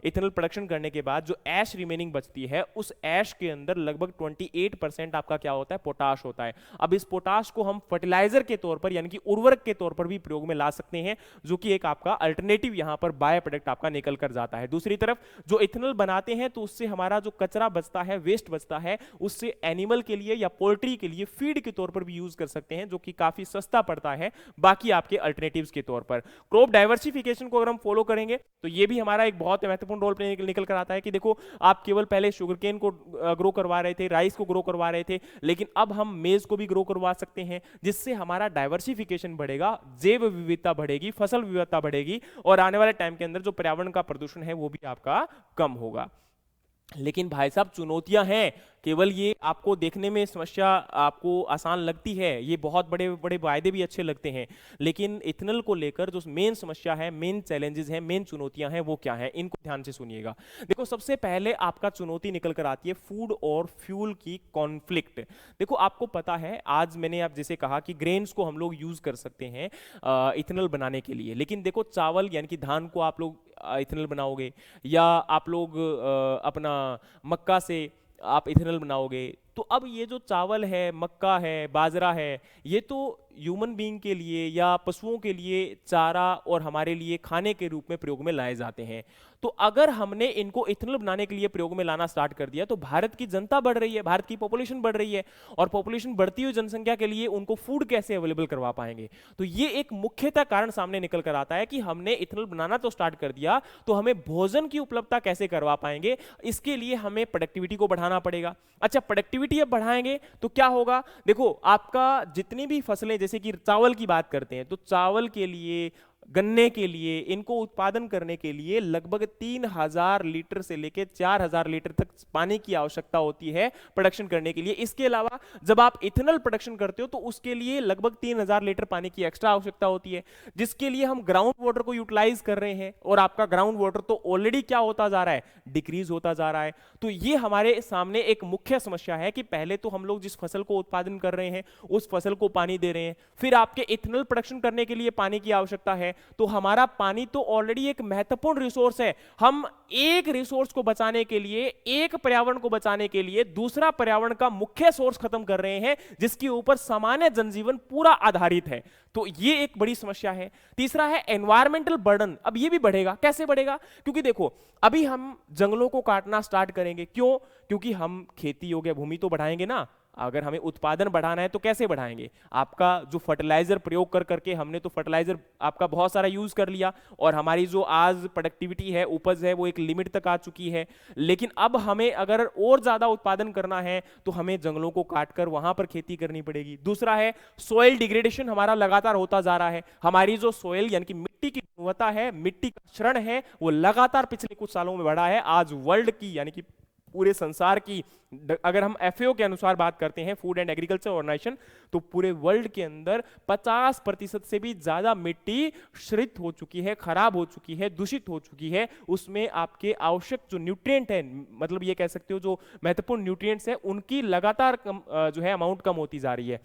इथेनॉल प्रोडक्शन करने के बाद जो ऐश रिमेनिंग बचती है, उस ऐश के अंदर लगभग 28% आपका क्या होता है, पोटाश होता है। अब इस पोटाश को हम फर्टिलाइजर के तौर पर यानी कि उर्वरक के तौर पर भी प्रयोग में ला सकते हैं, जो कि एक आपका अल्टरनेटिव यहां पर बाय प्रोडक्ट आपका निकल कर जाता है। दूसरी तरफ जो इथेनॉल बनाते हैं तो उससे हमारा जो कचरा बचता है, वेस्ट बचता है, उससे एनिमल के लिए या पोल्ट्री के लिए फीड के तौर पर भी यूज कर सकते हैं, जो कि काफी सस्ता पड़ता है बाकी आपके अल्टरनेटिव्स के तौर पर। क्रॉप डाइवर्सिफिकेशन को अगर हम फॉलो करेंगे तो ये भी हमारा एक बहुत महत्वपूर्ण रोल प्ले निकल कर आता है कि देखो आप केवल पहले शुगरकेन को ग्रो करवा रहे थे, राइस को ग्रो करवा रहे थे, लेकिन अब हम मेज को भी ग्रो करवा सकते हैं, जिससे हमारा डाइवर्सिफिकेशन बढ़ेगा, जैव विविधता बढ़ेगी, फसल विविधता बढ़ेगी और आने वाले टाइम के अंदर जो पर्यावरण का प्रदूषण है वो भी आपका कम होगा। लेकिन भाई साहब चुनौतियां हैं, केवल ये आपको देखने में समस्या आपको आसान लगती है, ये बहुत बड़े बड़े वायदे भी अच्छे लगते हैं, लेकिन इथेनॉल को लेकर जो मेन समस्या है, मेन चैलेंजेस हैं, मेन चुनौतियां हैं, वो क्या हैं, इनको ध्यान से सुनिएगा। देखो सबसे पहले आपका चुनौती निकल कर आती है फूड और फ्यूल की कॉन्फ्लिक्ट। देखो आपको पता है, आज मैंने आप जैसे कहा कि ग्रेन्स को हम लोग यूज कर सकते हैं इथेनॉल बनाने के लिए, लेकिन देखो चावल यानी कि धान को आप लोग इथेनॉल बनाओगे, या आप लोग अपना मक्का से आप इथेनॉल बनाओगे, तो अब ये जो चावल है, मक्का है, बाजरा है, ये तो ह्यूमन बीइंग के लिए या पशुओं के लिए चारा और हमारे लिए खाने के रूप में प्रयोग में लाए जाते हैं। तो अगर हमने इनको इथेनॉल बनाने के लिए प्रयोग में लाना स्टार्ट कर दिया तो भारत की जनता बढ़ रही है, भारत की पॉपुलेशन बढ़ रही है, और पॉपुलेशन बढ़ती हुई जनसंख्या के लिए उनको फूड कैसे अवेलेबल करवा पाएंगे। तो ये एक मुख्यतः कारण सामने निकल कर आता है कि हमने इथेनॉल बनाना तो स्टार्ट कर दिया, तो हमें भोजन की उपलब्धता कैसे करवा पाएंगे, इसके लिए हमें प्रोडक्टिविटी को बढ़ाना पड़ेगा। अच्छा, प्रोडक्टिविटी अब बढ़ाएंगे तो क्या होगा, देखो आपका जितनी भी फसलें, जैसे कि चावल की बात करते हैं, तो चावल के लिए, गन्ने के लिए, इनको उत्पादन करने के लिए लगभग 3000 लीटर से लेकर 4000 लीटर तक पानी की आवश्यकता होती है प्रोडक्शन करने के लिए। इसके अलावा जब आप इथेनॉल प्रोडक्शन करते हो तो उसके लिए लगभग 3000 लीटर पानी की एक्स्ट्रा आवश्यकता होती है, जिसके लिए हम ग्राउंड वाटर को यूटिलाइज कर रहे हैं, और आपका ग्राउंड वाटर तो ऑलरेडी क्या होता जा रहा है, डिक्रीज होता जा रहा है। तो ये हमारे सामने एक मुख्य समस्या है कि पहले तो हम लोग जिस फसल को उत्पादन कर रहे हैं उस फसल को पानी दे रहे हैं, फिर आपके इथेनॉल प्रोडक्शन करने के लिए पानी की आवश्यकता है, तो हमारा पानी तो ऑलरेडी एक महत्वपूर्ण रिसोर्स है। हम एक रिसोर्स को बचाने के लिए, एक पर्यावरण को बचाने के लिए दूसरा पर्यावरण का मुख्य सोर्स खत्म कर रहे हैं, जिसके ऊपर सामान्य जनजीवन पूरा आधारित है। तो ये एक बड़ी समस्या है। तीसरा है एनवायरमेंटल बर्डन। अब ये भी बढ़ेगा। कैसे बढ़ेगा? क्योंकि देखो, अभी हम जंगलों को काटना स्टार्ट करेंगे। क्यों? क्योंकि हम खेती योग्य भूमि तो बढ़ाएंगे ना। अगर हमें उत्पादन बढ़ाना है तो कैसे बढ़ाएंगे? आपका जो फर्टिलाइजर प्रयोग कर करके हमने तो फर्टिलाइजर आपका बहुत सारा यूज कर लिया, और हमारी जो आज प्रोडक्टिविटी है, उपज है, वो एक लिमिट तक आ चुकी है। लेकिन अब हमें अगर और ज्यादा उत्पादन करना है तो हमें जंगलों को काटकर वहां पर खेती करनी पड़ेगी। दूसरा है सॉइल डिग्रेडेशन, हमारा लगातार होता जा रहा है। हमारी जो सॉइल यानी कि मिट्टी की गुणवत्ता है, मिट्टी का क्षरण है, वो लगातार पिछले कुछ सालों में बढ़ा है। आज वर्ल्ड की यानी कि पूरे संसार की, अगर हम एफएओ के अनुसार बात करते हैं, फूड एंड एग्रीकल्चर ऑर्गेनाइजेशन, तो पूरे वर्ल्ड के अंदर 50% से भी ज्यादा मिट्टी क्षरित हो चुकी है, खराब हो चुकी है, दूषित हो चुकी है। उसमें आपके आवश्यक जो न्यूट्रिएंट है, मतलब ये कह सकते हो जो महत्वपूर्ण न्यूट्रिएंट्स है, उनकी लगातार जो है अमाउंट कम होती जा रही है।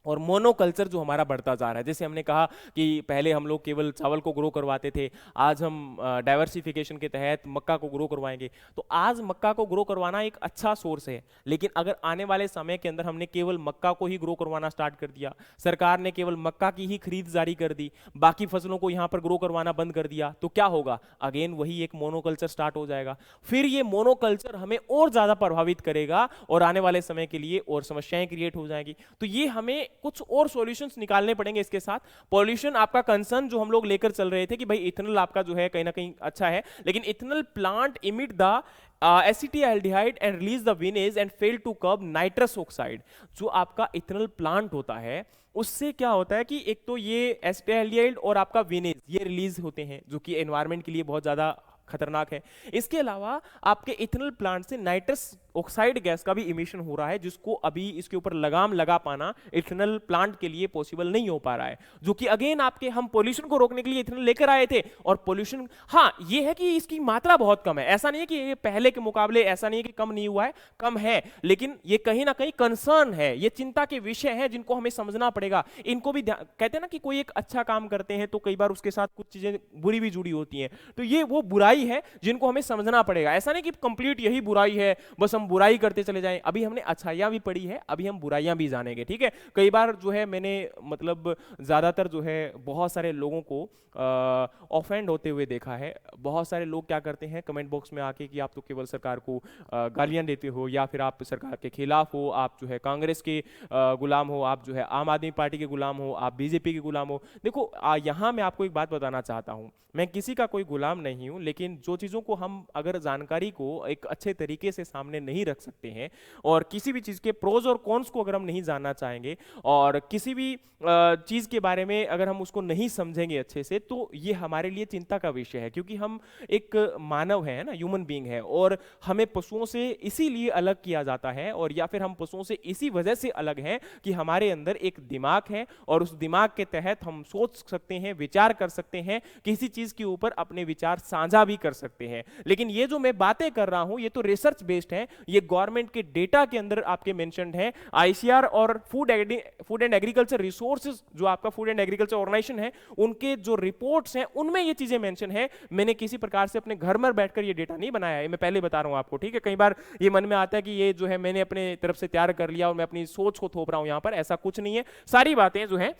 और मोनोकल्चर जो हमारा बढ़ता जा रहा है, जैसे हमने कहा कि पहले हम लोग केवल चावल को ग्रो करवाते थे, आज हम डाइवर्सिफिकेशन के तहत मक्का को ग्रो करवाएंगे। तो आज मक्का को ग्रो करवाना एक अच्छा सोर्स है, लेकिन अगर आने वाले समय के अंदर हमने केवल मक्का को ही ग्रो करवाना स्टार्ट कर दिया, सरकार ने केवल मक्का की ही खरीद जारी कर दी, बाकी फसलों को यहाँ पर ग्रो करवाना बंद कर दिया, तो क्या होगा? अगेन वही एक मोनोकल्चर स्टार्ट हो जाएगा। फिर ये मोनोकल्चर हमें और ज्यादा प्रभावित करेगा और आने वाले समय के लिए और समस्याएं क्रिएट हो जाएंगी। तो ये हमें कुछ और सॉल्यूशंस निकालने पड़ेंगे इसके साथ। पॉल्यूशन आपका कंसर्न जो हम लोग लेकर चल रहे थे कि भाई इथेनॉल आपका जो है कहीं ना कहीं अच्छा है, लेकिन ethanol plant emit the acetaldehyde and release the veneers and fail to curb nitrous oxide। जो आपका इथेनॉल प्लांट होता है उससे क्या होता है कि एक तो ये एसिटाल्डिहाइड और आपका वेनेज ये रिलीज होते हैं, जो कि एनवायरनमेंट के लिए बहुत ज्यादा खतरनाक है। इसके अलावा आपके इथेनॉल प्लांट से नाइट्रस ऑक्साइड गैस का भी इमिशन हो रहा है, जिसको अभी इसके ऊपर लगाम लगा पाना इथेनॉल प्लांट के लिए पॉसिबल नहीं हो पा रहा है। जो कि अगेन आपके, हम पोल्यूशन को रोकने के लिए इथेनॉल लेकर आए थे, और पोल्यूशन, हाँ ये है कि इसकी मात्रा बहुत कम है। ऐसा नहीं है कि ये पहले के मुकाबले, ऐसा नहीं है कि कम नहीं हुआ है, कम है, लेकिन ये कहीं ना कहीं कंसर्न है, ये चिंता के विषय हैं जिनको हमें समझना पड़ेगा। इनको भी कहते हैं ना कि कोई एक अच्छा काम करते हैं तो कई बार उसके साथ कुछ चीजें बुरी भी जुड़ी होती हैं, तो ये वो बुराई है जिनको हमें समझना पड़ेगा। ऐसा नहीं कि कंप्लीट यही बुराई है, बस हम बुराई करते चले जाएं। अभी हमने अच्छाइयां भी पढ़ी है, अभी हम बुराइयां भी जानेंगे, ठीक है। कई बार जो है मैंने मतलब ज्यादातर जो है बहुत सारे लोगों को ऑफेंड होते हुए देखा है। बहुत सारे लोग क्या करते हैं कमेंट बॉक्स में आके कि आप तो केवल सरकार को गालियां देते हो, या फिर आप सरकार के खिलाफ हो, आप जो है कांग्रेस के गुलाम हो, आप जो है आम आदमी पार्टी के गुलाम हो, आप बीजेपी के गुलाम हो। देखो यहां मैं आपको एक बात बताना चाहता हूं, मैं किसी का कोई गुलाम नहीं हूं, लेकिन जो चीज़ों को हम अगर जानकारी को एक अच्छे तरीके से सामने नहीं रख सकते हैं, और किसी भी चीज़ के प्रोज और कॉन्स को अगर हम नहीं जानना चाहेंगे, और किसी भी चीज़ के बारे में अगर हम उसको नहीं समझेंगे अच्छे से, तो ये हमारे लिए चिंता का विषय है। क्योंकि हम एक मानव है ना, ह्यूमन बीइंग है, और हमें पशुओं से इसीलिए अलग किया जाता है, और या फिर हम पशुओं से इसी वजह से अलग हैं कि हमारे अंदर एक दिमाग है, और उस दिमाग के तहत हम सोच सकते हैं, विचार कर सकते हैं, किसी चीज के ऊपर अपने विचार साझा भी कर सकते हैं। लेकिन ये जो मैं बातें कर रहा हूं ये तो रिसर्च बेस्ड है, ये गवर्नमेंट के डेटा के अंदर आपके मेंशन्ड है। आईसीआर और फूड एंड एग्रीकल्चर रिसोर्सेज, जो आपका फूड एंड एग्रीकल्चर ऑर्गेनाइजेशन है, उनके जो रिपोर्ट्स हैं उनमें ये चीजें मेंशन है। मैंने किसी प्रकार से अपने घर में बैठकर ये डेटा नहीं बनाया है, मैं पहले बता रहा हूं आपको, ठीक है। कई बार ये मन में आता है कि ये जो है मैंने अपने तरफ से तैयार कर लिया और मैं अपनी सोच को थोप रहा हूं यहां पर, ऐसा कुछ नहीं है। सारी बातें जो है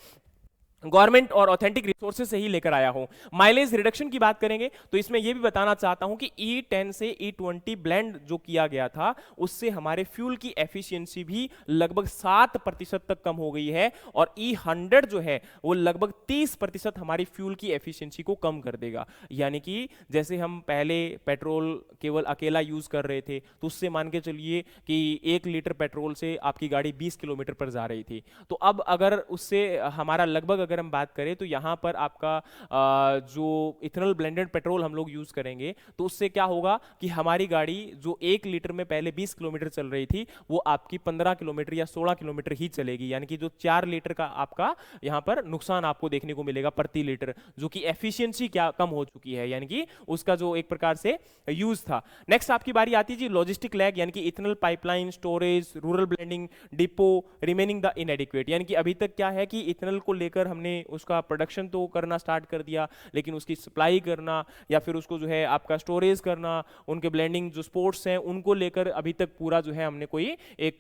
गवर्नमेंट और ऑथेंटिक रिसोर्सेज से ही लेकर आया हूं। माइलेज रिडक्शन की बात करेंगे तो इसमें यह भी बताना चाहता हूं कि E10 से E20 ब्लेंड जो किया गया था, उससे हमारे फ्यूल की एफिशिएंसी भी लगभग 7% तक कम हो गई है, और E100 जो है वो लगभग 30% हमारी फ्यूल की एफिशिएंसी को कम कर देगा। यानी कि जैसे हम पहले पेट्रोल केवल अकेला यूज कर रहे थे, तो उससे मान के चलिए कि 1 लीटर पेट्रोल से आपकी गाड़ी 20 किलोमीटर पर जा रही थी, तो अब अगर उससे हमारा लगभग, अगर हम बात करें तो यहां पर आपका जो इथेनॉल ब्लेंडेड पेट्रोल हम लोग यूज करेंगे, तो उससे क्या होगा कि हमारी गाड़ी जो 1 लीटर में पहले 20 किलोमीटर चल रही थी, वो आपकी 15 किलोमीटर या 16 किलोमीटर ही चलेगी। यानी कि जो 4 लीटर का आपका यहां पर नुकसान आपको देखने को मिलेगा प्रति लीटर, जो कि एफिशिएंसी क्या कम हो चुकी है, यानी कि उसका जो एक प्रकार से यूज था। नेक्स्ट आपकी बारी आती है जी लॉजिस्टिक लैग, यानी कि ethanol pipeline, storage, rural blending, depot remaining the इनएडिक्वेट। यानी कि अभी तक क्या है कि इथेनॉल को लेकर हमने उसका प्रोडक्शन तो करना स्टार्ट कर दिया, लेकिन उसकी सप्लाई करना या फिर उसको जो है आपका स्टोरेज करना, उनके ब्लेंडिंग जो स्पोर्ट्स हैं उनको लेकर अभी तक पूरा जो है हमने कोई एक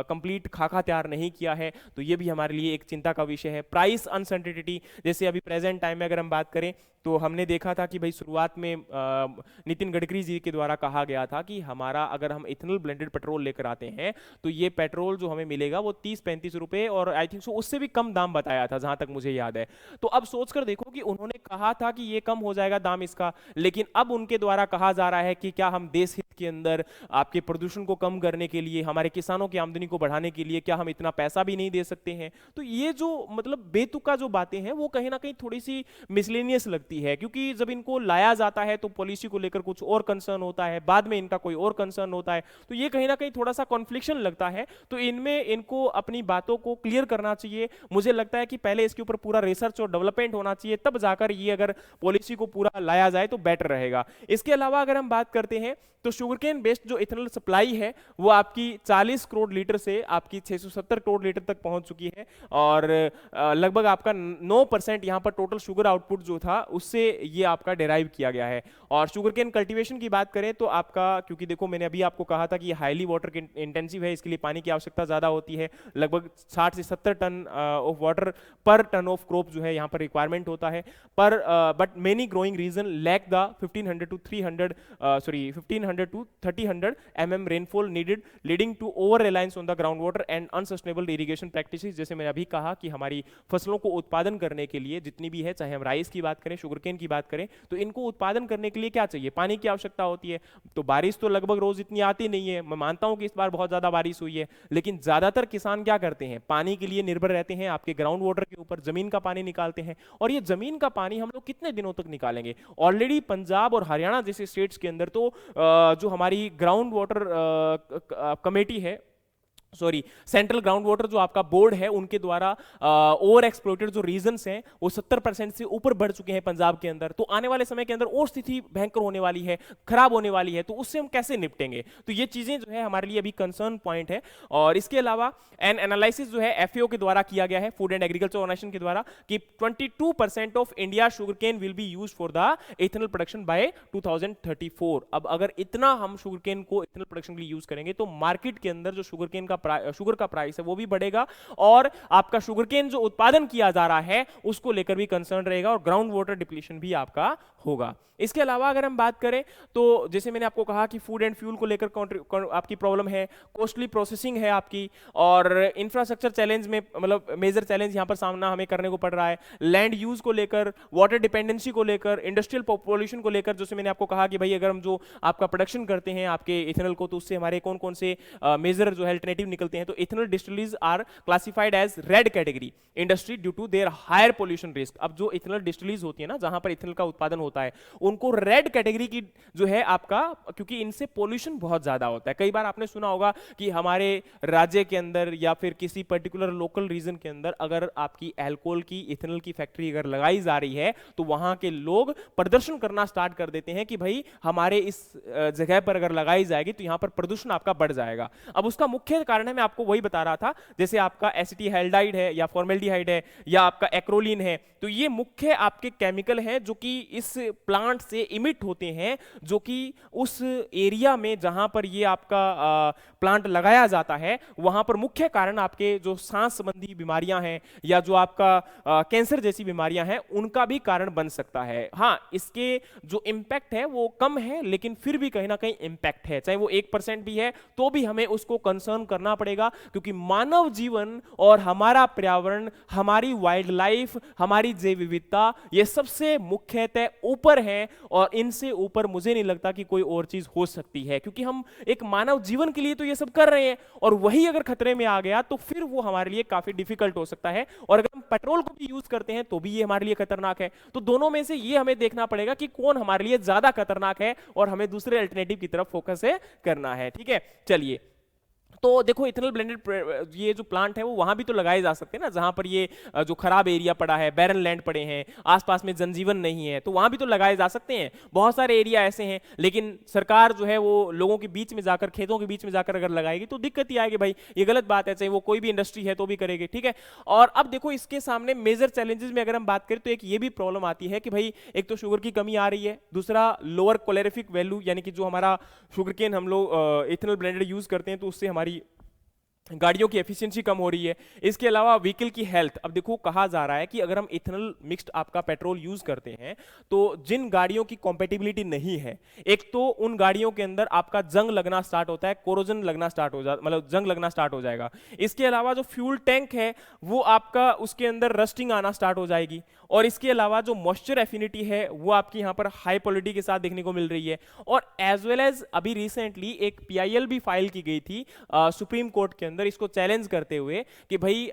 कंप्लीट खाका तैयार नहीं किया है। तो ये भी हमारे लिए एक चिंता का विषय है। प्राइस अनसर्टेनिटी, जैसे अभी प्रेजेंट टाइम में अगर हम बात करें तो हमने देखा था कि भाई शुरुआत में नितिन गडकरी जी के द्वारा कहा गया था कि हमारा अगर हम इथेनॉल ब्लेंडेड पेट्रोल लेकर आते हैं तो ये पेट्रोल जो हमें मिलेगा वो 30-35 रुपए और आई थिंक सो उससे भी कम दाम बताया था जहां तक मुझे याद है। तो अब सोचकर देखो कि उन्होंने कहा था कि ये कम हो जाएगा दाम इसका, लेकिन अब उनके द्वारा कहा जा रहा है कि क्या हम देश हित के अंदर आपके प्रदूषण को कम करने के लिए, हमारे किसानों की आमदनी को बढ़ाने के लिए क्या हम इतना पैसा भी नहीं दे सकते हैं। तो ये जो मतलब बेतुका जो बातें हैं वो कहीं ना कहीं थोड़ी सी मिसलेनियस लगती है, क्योंकि जब इनको लाया जाता है तो पॉलिसी को लेकर कुछ और कंसर्न होता है, बाद में इनका कोई और कंसर्न होता है, तो ये कहीं ना कहीं थोड़ा सा कॉन्फ्लिक्शन लगता है। तो इनमें इनको अपनी बातों को क्लियर करना चाहिए। मुझे लगता है कि पहले इसके ऊपर पूरा रिसर्च और डेवलपमेंट होना चाहिए, तब जाकर ये अगर पॉलिसी को पूरा लाया जाए तो बेटर रहेगा। इसके अलावा अगर हम बात करते हैं तो शुगरकेन बेस्ड जो इथेनॉल सप्लाई है वो आपकी 40 करोड़ लीटर से आपकी 670 करोड़ लीटर तक पहुंच चुकी है, और लगभग आपका 9% यहां पर टोटल शुगर आउटपुट जो था उससे ये आपका डेराइव किया गया है। और शुगरकेन कल्टीवेशन की बात करें तो आपका, क्योंकि देखो मैंने अभी आपको कहा था कि ये हाईली वाटर इंटेंसिव है, इसके लिए पानी की आवश्यकता ज्यादा होती है, लगभग 60 से 70 tonne of water per tonne of crop जो है यहाँ पर रिक्वायरमेंट होता है। पर but many growing region lack the 1500 to 3000 mm rainfall needed, leading to over reliance on the ground water and unsustainable irrigation practices. जैसे मैंने अभी कहा कि हमारी फसलों को उत्पादन करने के लिए जितनी भी है, चाहे हम राइस की बात करें, शुगरकेन की बात करें, तो इनको उत्पादन करने के लिए क्या चाहिए, पानी की आवश्यकता होती है। तो बारिश तो लगभग रोज इतनी आती नहीं है, मैं मानता हूं कि इस बार बहुत ज्यादा बारिश हुई है, लेकिन ज्यादातर किसान क्या करते हैं, पानी के लिए निर्भर रहते हैं, आपके ग्राउंड वाटर के ऊपर जमीन का पानी निकालते हैं। और ये जमीन का पानी हम लोग कितने दिनों तक निकालेंगे। ऑलरेडी पंजाब और हरियाणा जैसे स्टेट्स के अंदर तो जो हमारी ग्राउंड वाटर कमेटी है, सॉरी सेंट्रल ग्राउंड वाटर जो आपका बोर्ड है, उनके द्वारा ओवर एक्सप्लॉइटेड जो रीजन्स हैं वो 70% से ऊपर बढ़ चुके हैं पंजाब के अंदर। तो आने वाले समय के अंदर और स्थिति भयंकर होने वाली है, खराब होने वाली है, तो उससे हम कैसे निपटेंगे। तो ये चीजें जो है हमारे लिए अभी कंसर्न पॉइंट है। और इसके अलावा एन एनालिसिस जो है एफएओ के द्वारा किया गया है, फूड एंड एग्रीकल्चर ऑर्गेनाइजेशन के द्वारा, कि 22% of India sugarcane will be used for the ethanol production by 2034। अब अगर इतना हम शुगरकेन को इथेनॉल प्रोडक्शन के लिए यूज करेंगे तो मार्केट के अंदर जो शुगर का प्राइस है वो भी बढ़ेगा, और आपका शुगरकेन जो उत्पादन किया जा रहा है उसको लेकर भी कंसर्न रहेगा, और ग्राउंड वाटर डिप्लीशन भी आपका होगा। इसके अलावा अगर हम बात करें तो जैसे मैंने आपको कहा कि फूड एंड फ्यूल को लेकर आपकी प्रॉब्लम है, कॉस्टली प्रोसेसिंग है आपकी, और इंफ्रास्ट्रक्चर चैलेंज में मतलब मेजर चैलेंज यहां पर सामना हमें करने को पड़ रहा है, लैंड यूज को लेकर, वाटर डिपेंडेंसी को लेकर, इंडस्ट्रियल पॉपुलेशन को लेकर। जैसे मैंने आपको कहा कि भाई अगर हम जो आपका प्रोडक्शन करते हैं आपके इथेनॉल को, तो उससे हमारे कौन कौन से मेजर जो है अल्टरनेटिव निकलते हैं। तो ethanol distilleries are classified as red category industry due to their higher pollution risk. अब जो इथेनॉल डिस्टिलरीज होती है ना, जहां पर इथेनॉल का उत्पादन होता है, उनको रेड कैटेगरी की जो है आपका, क्योंकि इनसे पॉल्यूशन बहुत ज्यादा होता है। कई बार आपने सुना होगा कि हमारे राज्य के अंदर या फिर किसी पर्टिकुलर लोकल रीजन के अंदर अगर आपकी अल्कोहल की, इथेनॉल की फैक्ट्री अगर लगाई जा रही है तो वहां के लोग प्रदर्शन करना स्टार्ट कर देते हैं कि भाई हमारे इस जगह पर अगर लगाई जाएगी तो यहां पर प्रदूषण आपका बढ़ जाएगा। अब उसका मुख्य कारण है, मैं आपको वही बता रहा था, जैसे आपका एसिटिल्हाइड है या फॉर्मेल्डिहाइड है या आपका एक्रोलीन है, तो ये मुख्य आपके केमिकल हैं जो कि इस प्लांट से इमिट होते हैं, जो कि उस एरिया में जहां पर ये आपका प्लांट लगाया जाता है वहां पर मुख्य कारण आपके जो सांस संबंधी बीमारियां हैं या जो आपका कैंसर जैसी बीमारियां हैं उनका भी कारण बन सकता है। हाँ, इसके जो इंपैक्ट है वो कम है, लेकिन फिर भी कहीं ना कहीं इंपैक्ट है, चाहे वो 1% भी है तो भी हमें उसको कंसर्न करना पड़ेगा, क्योंकि मानव जीवन और हमारा पर्यावरण, हमारी वाइल्ड लाइफ, हमारी जैव विविधता, ये सबसे मुख्यतः ऊपर है, और इनसे ऊपर मुझे नहीं लगता कि कोई और चीज हो सकती है, क्योंकि हम एक मानव जीवन के लिए तो ये सब कर रहे हैं, और वही अगर खतरे में आ गया तो फिर वो हमारे लिए काफी डिफिकल्ट हो सकता है। और अगर हम पेट्रोल को भी यूज करते हैं तो भी ये हमारे लिए खतरनाक है। तो दोनों में से ये हमें देखना पड़ेगा कि कौन हमारे लिए ज्यादा खतरनाक है, और हमें दूसरे अल्टरनेटिव की तरफ फोकस करना है। ठीक है, चलिए तो देखो इथेनॉल ब्लेंडेड ये जो प्लांट है वो वहां भी तो लगाए जा सकते हैं ना, जहां पर ये जो खराब एरिया पड़ा है, बैरन लैंड पड़े हैं, आसपास में जनजीवन नहीं है, तो वहां भी तो लगाए जा सकते हैं। बहुत सारे एरिया ऐसे हैं, लेकिन सरकार जो है वो लोगों के बीच में जाकर, खेतों के बीच में जाकर अगर लगाएगी तो दिक्कत ही आएगी भाई, ये गलत बात है, चाहे वो कोई भी इंडस्ट्री है तो भी करेगी, ठीक है। और अब देखो इसके सामने मेजर चैलेंजेस में अगर हम बात करें तो एक ये भी प्रॉब्लम आती है कि भाई एक तो शुगर की कमी आ रही है, दूसरा लोअर कैलोरीफिक वैल्यू, यानी कि जो हमारा शुगर केन हम लोग इथेनॉल ब्लेंडेड यूज करते हैं तो उससे हमारी गाड़ियों की एफिशिएंसी कम हो रही है। इसके अलावा व्हीकल की हेल्थ, अब देखो कहा जा रहा है कि अगर हम इथेनॉल मिक्स्ड आपका पेट्रोल यूज करते हैं तो जिन गाड़ियों की कॉम्पेटिबिलिटी नहीं है, एक तो उन गाड़ियों के अंदर आपका जंग लगना स्टार्ट होता है, कोरोजन लगना स्टार्ट हो जाता, मतलब जंग लगना स्टार्ट हो जाएगा। इसके अलावा जो फ्यूल टैंक है वो आपका, उसके अंदर रस्टिंग आना स्टार्ट हो जाएगी। और इसके अलावा जो मॉइस्चर एफिनिटी है वो आपकी यहां पर हाई क्वालिटी के साथ देखने को मिल रही है। और एज वेल एज अभी रिसेंटली एक पीआईएल भी फाइल की गई थी सुप्रीम कोर्ट के अंदर, इसको चैलेंज करते हुए कि भाई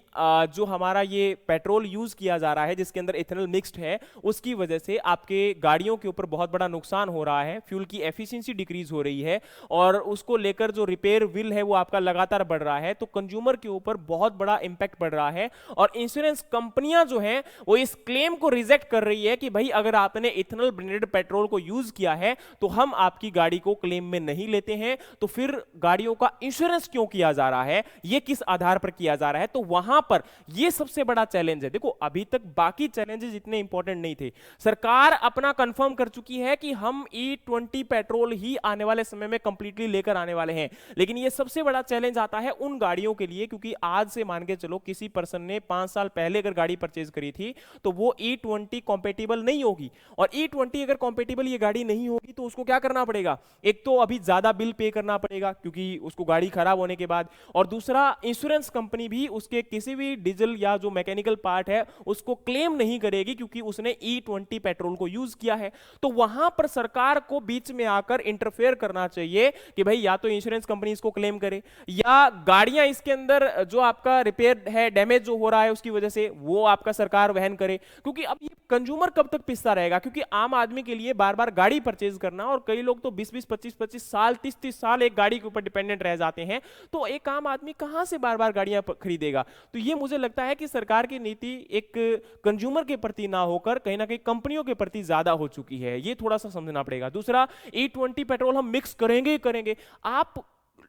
जो हमारा ये पेट्रोल यूज किया जा रहा है जिसके अंदर इथेनॉल मिक्स्ड है, उसकी वजह से आपके गाड़ियों के ऊपर बहुत बड़ा नुकसान हो रहा है, फ्यूल की एफिशिएंसी डिक्रीज हो रही है, और उसको लेकर जो रिपेयर बिल है वो आपका लगातार बढ़ रहा है। तो कंज्यूमर के ऊपर बहुत बड़ा इंपैक्ट पड़ रहा है। और इंश्योरेंस कंपनियां जो हैं वो इस क्लेम को रिजेक्ट कर रही है कि भाई अगर आपने इथेनॉल ब्लेंडेड पेट्रोल को यूज किया है तो हम आपकी गाड़ी को क्लेम में नहीं लेते हैं, तो फिर गाड़ियों का इंश्योरेंस क्यों किया जा रहा है, ये किस आधार पर किया जा रहा है। तो वहां पर ये सबसे बड़ा चैलेंज है। देखो अभी तक बाकी चैलेंजेस इतने इंपॉर्टेंट नहीं थे, सरकार अपना कंफर्म कर चुकी है कि हम E20 पेट्रोल ही आने वाले समय में कंप्लीटली लेकर आने वाले हैं, लेकिन ये सबसे बड़ा चैलेंज आता है उन गाड़ियों के लिए, क्योंकि आज से मान के चलो किसी पर्सन ने 5 साल पहले अगर गाड़ी परचेज करी थी तो वो E20 कॉम्पेटिबल नहीं होगी। और E20 अगर कॉम्पेटिबल ये गाड़ी नहीं होगी तो उसको क्या करना पड़ेगा, एक तो अभी ज्यादा बिल पे करना पड़ेगा क्योंकि उसको गाड़ी खराब होने के बाद, और दूसरा इंश्योरेंस कंपनी भी उसके किसी भी डीजल या जो मैकेनिकल पार्ट है उसको क्लेम नहीं करेगी क्योंकि उसने E20 पेट्रोल को यूज किया है। तो वहां पर सरकार को बीच में आकर इंटरफेयर करना चाहिए कि भाई या तो इंश्योरेंस कंपनी इसको क्लेम करे, या गाड़ियां इसके अंदर जो आपका रिपेयर है, डैमेज जो हो रहा है उसकी वजह से, वो आपका सरकार वहन करे। क्योंकि अब ये कंज्यूमर कब तक पिसता रहेगा, क्योंकि आम आदमी के लिए बार बार गाड़ी परचेज करना, और कई लोग तो 20-20 25-25 साल 30-30 साल एक गाड़ी के ऊपर डिपेंडेंट रह जाते हैं, तो एक आम आदमी कहां से बार बार गाड़ियां खरीदेगा। तो ये मुझे लगता है कि सरकार की नीति एक कंज्यूमर के प्रति ना होकर कहीं ना कहीं कंपनियों के प्रति ज्यादा हो चुकी है, ये थोड़ा सा समझना पड़ेगा। दूसरा, E20 पेट्रोल हम मिक्स करेंगे ही करेंगे, आप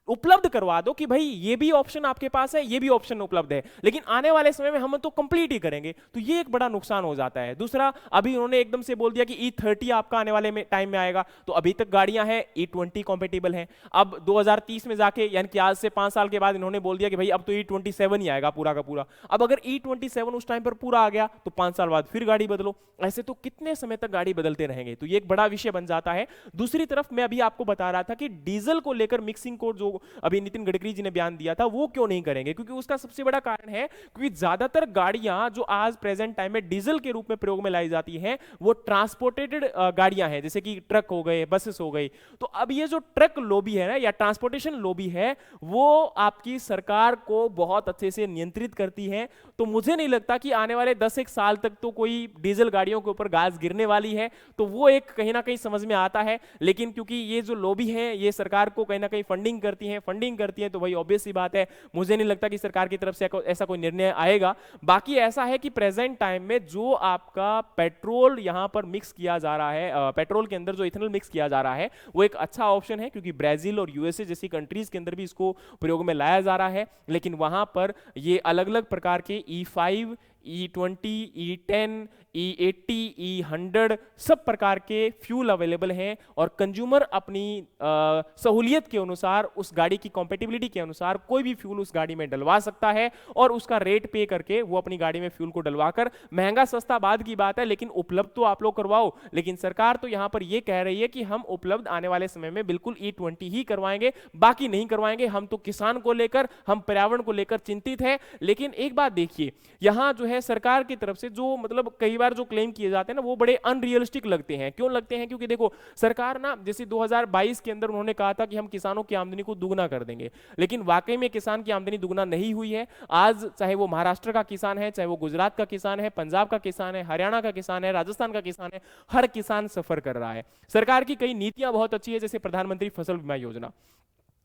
उपलब्ध करवा दो कि भाई ये भी ऑप्शन आपके पास है, ये भी ऑप्शन उपलब्ध है, लेकिन आने वाले समय में हम तो कंप्लीट ही करेंगे, तो ये एक बड़ा नुकसान हो जाता है। दूसरा, अभी उन्होंने एकदम से बोल दिया कि E30 आपका आने वाले में टाइम में आएगा, तो अभी तक गाड़ियां हैं E20 कॉम्पेटिबल हैं, अब 2030 में जाके, यानी कि आज से 5 साल के बाद इन्होंने बोल दिया कि भाई अब तो E27 ही आएगा पूरा का पूरा। अब अगर E27 उस टाइम पर पूरा आ गया तो 5 साल बाद फिर गाड़ी बदलो, ऐसे तो कितने समय तक गाड़ी बदलते रहेंगे, तो ये एक बड़ा विषय बन जाता है। दूसरी तरफ मैं अभी आपको बता रहा था कि डीजल को लेकर मिक्सिंग को जो अभी नितिन गडकरी जी ने बयान दिया था वो क्यों नहीं करेंगे, क्योंकि उसका सबसे बड़ा कारण है क्योंकि ज्यादातर गाड़ियां जो आज प्रेजेंट टाइम में डीजल के रूप में प्रयोग में लाई जाती हैं वो ट्रांसपोर्टेटेड गाड़ियां हैं, जैसे कि ट्रक हो गए, बसेस हो गई। तो अब ये जो ट्रक लॉबी है ना, या ट्रांसपोर्टेशन लॉबी है, वो आपकी सरकार को बहुत अच्छे से नियंत्रित करती है। तो मुझे नहीं लगता कि आने वाले 10 साल तक तो कोई डीजल गाड़ियों के ऊपर गाज गिरने वाली है, तो वो एक कहीं ना कहीं समझ में आता है। लेकिन क्योंकि ये जो लॉबी है ये सरकार को कहीं ना कहीं फंडिंग करती है, तो वही ऑब्वियस सी बात है, मुझे नहीं लगता कि सरकार की तरफ से ऐसा कोई निर्णय आएगा। बाकी ऐसा है कि प्रेजेंट टाइम में जो आपका पेट्रोल यहां पर मिक्स किया जा रहा है, पेट्रोल के अंदर जो इथेनॉल मिक्स किया जा रहा है, वो एक अच्छा ऑप्शन है, क्योंकि ब्राजील और यूएसए जैसी कंट्रीज के अंदर भी इसको प्रयोग में लाया जा रहा है। लेकिन वहां पर ये अलग अलग प्रकार के E5, E20, E10, E80, E100 सब प्रकार के फ्यूल अवेलेबल हैं, और कंज्यूमर अपनी सहूलियत के अनुसार, उस गाड़ी की कॉम्पेटिबिलिटी के अनुसार कोई भी फ्यूल उस गाड़ी में डलवा सकता है, और उसका रेट पे करके वो अपनी गाड़ी में फ्यूल को डलवाकर, महंगा सस्ता बाद की बात है, लेकिन उपलब्ध तो आप लोग करवाओ। लेकिन सरकार तो यहां पर ये कह रही है कि हम उपलब्ध आने वाले समय में बिल्कुल E20 ही करवाएंगे, बाकी नहीं करवाएंगे। हम तो किसान को लेकर, हम पर्यावरण को लेकर चिंतित है। लेकिन एक बात देखिए, यहां जो है सरकार की तरफ से जो मतलब कई बार जो क्लेम किए जाते हैं ना, वो बड़े अनरियलिस्टिक लगते हैं। क्यों लगते हैं? क्योंकि देखो सरकार ना, जैसे 2022 के अंदर उन्होंने कहा था कि हम किसानों की आमदनी को दुगना कर देंगे, लेकिन वाकई में किसान की आमदनी दुगना नहीं हुई है। आज चाहे वो महाराष्ट्र का किसान है, चाहे वो गुजरात का किसान है, पंजाब का किसान है, हरियाणा का किसान है, राजस्थान का किसान है, हर किसान सफर कर रहा है। सरकार की कई नीतियां बहुत अच्छी है, जैसे प्रधानमंत्री फसल बीमा योजना।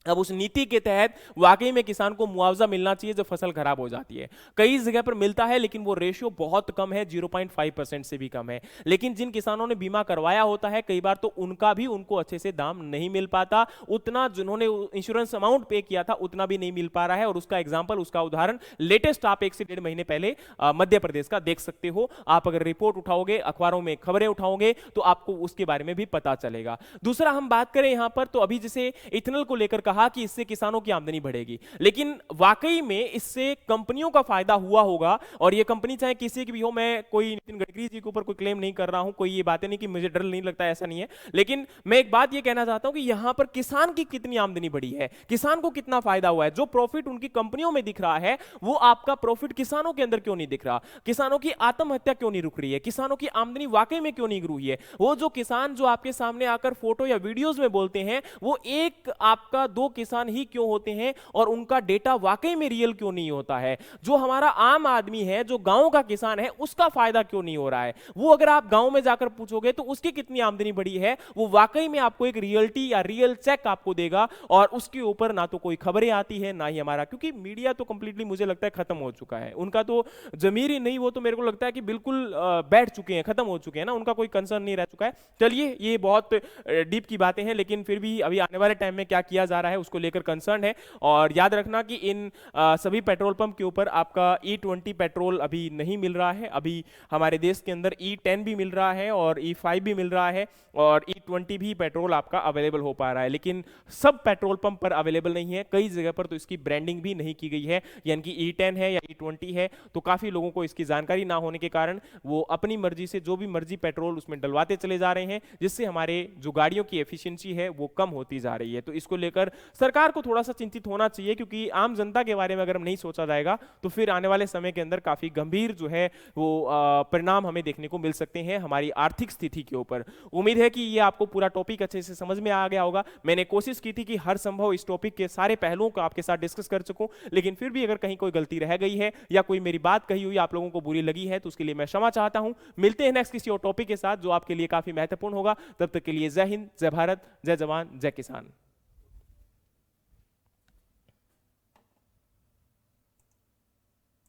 अब उस नीति के तहत वाकई में किसान को मुआवजा मिलना चाहिए जब फसल खराब हो जाती है। कई जगह पर मिलता है लेकिन वो रेशियो बहुत कम है, 0.5% से भी कम है। लेकिन जिन किसानों ने बीमा करवाया होता है कई बार तो उनका भी उनको अच्छे से दाम नहीं मिल पाता, उतना जिन्होंने इंश्योरेंस अमाउंट पे किया था उतना भी नहीं मिल पा रहा है। और उसका एग्जाम्पल, उसका उदाहरण लेटेस्ट आप 1 से 1.5 महीने पहले मध्य प्रदेश का देख सकते हो। आप अगर रिपोर्ट उठाओगे, अखबारों में खबरें उठाओगे तो आपको उसके बारे में भी पता चलेगा। दूसरा हम बात करें यहां पर, तो अभी जैसे इथेनॉल को लेकर कहा कि इससे किसानों की आमदनी बढ़ेगी, लेकिन वाकई में इससे कंपनियों का फायदा हुआ होगा। और ये कंपनी चाहे किसी की भी हो, मैं कोई नितिन गडकरी जी के ऊपर कोई क्लेम नहीं कर रहा हूं, कोई ये बातें नहीं कि मुझे डर नहीं लगता, ऐसा नहीं है। लेकिन मैं एक बात ये कहना चाहता हूं कि यहां पर किसान की कितनी आमदनी बढ़ी है, किसान को कितना फायदा हुआ है। जो प्रॉफिट उनकी कंपनियों में दिख रहा है वो आपका प्रॉफिट किसानों के अंदर क्यों नहीं दिख रहा? किसानों की आत्महत्या क्यों नहीं रुक रही है? किसानों की आमदनी वाकई में क्यों नहीं ग्रो हुई है? वो जो किसान जो आपके सामने आकर फोटो या वीडियोस में बोलते हैं वो एक आपका 2 किसान ही क्यों होते हैं और उनका डेटा वाकई में रियल क्यों नहीं होता है? जो हमारा आम आदमी है, जो गांव का किसान है, उसका फायदा क्यों नहीं हो रहा है? वो अगर आप गांव में जाकर पूछोगे तो उसकी कितनी आमदनी बढ़ी है, वो वाकई में आपको एक रियलिटी या रियल चेक आपको देगा। और उसके ऊपर ना तो कोई खबरें आती है ना ही हमारा, क्योंकि मीडिया तो कंप्लीटली मुझे लगता है खत्म हो चुका है, उनका तो जमीर ही नहीं, वो तो मेरे को लगता है कि बिल्कुल बैठ चुके हैं, खत्म हो चुके हैं ना, उनका कोई कंसर्न नहीं रह चुका है। चलिए, ये बहुत डीप की बातें हैं, लेकिन फिर भी अभी आने वाले टाइम में क्या किया जा रहा है उसको लेकर कंसर्न है। और याद रखना कि इन सभी पेट्रोल पंप के ऊपर आपका E20 पेट्रोल अभी नहीं मिल रहा है। अभी हमारे देश के अंदर E10 भी मिल रहा है और E5 भी मिल रहा है और E20 भी पेट्रोल आपका अवेलेबल हो पा रहा है, लेकिन सब पेट्रोल पंप पर अवेलेबल नहीं है। कई जगह पर तो इसकी ब्रांडिंग भी नहीं की गई है, यानी कि E10 है या E20 है, तो काफी लोगों को इसकी जानकारी ना होने के कारण वो अपनी मर्जी से जो भी मर्जी पेट्रोल उसमें डलवाते चले जा रहे हैं, जिससे हमारे जो गाड़ियों की एफिशिएंसी है वो कम होती जा रही है। तो इसको लेकर सरकार को थोड़ा सा चिंतित होना चाहिए, क्योंकि आम जनता के बारे में अगर हम नहीं सोचा जाएगा तो फिर आने वाले समय के अंदर काफी गंभीर जो है वो परिणाम हमें देखने को मिल सकते हैं हमारी आर्थिक स्थिति के ऊपर। उम्मीद है कि ये आपको पूरा टॉपिक अच्छे से समझ में आ गया होगा। मैंने कोशिश की थी कि हर संभव इस टॉपिक के सारे पहलुओं को आपके साथ डिस्कस कर सकूं, लेकिन फिर भी अगर कहीं कोई गलती रह गई है या कोई मेरी बात कही हुई आप लोगों को बुरी लगी है तो उसके लिए मैं क्षमा चाहता हूं। मिलते हैं नेक्स्ट किसी और टॉपिक के साथ जो आपके लिए काफी महत्वपूर्ण होगा। तब तक के लिए जय हिंद, जय भारत, जय जवान, जय किसान।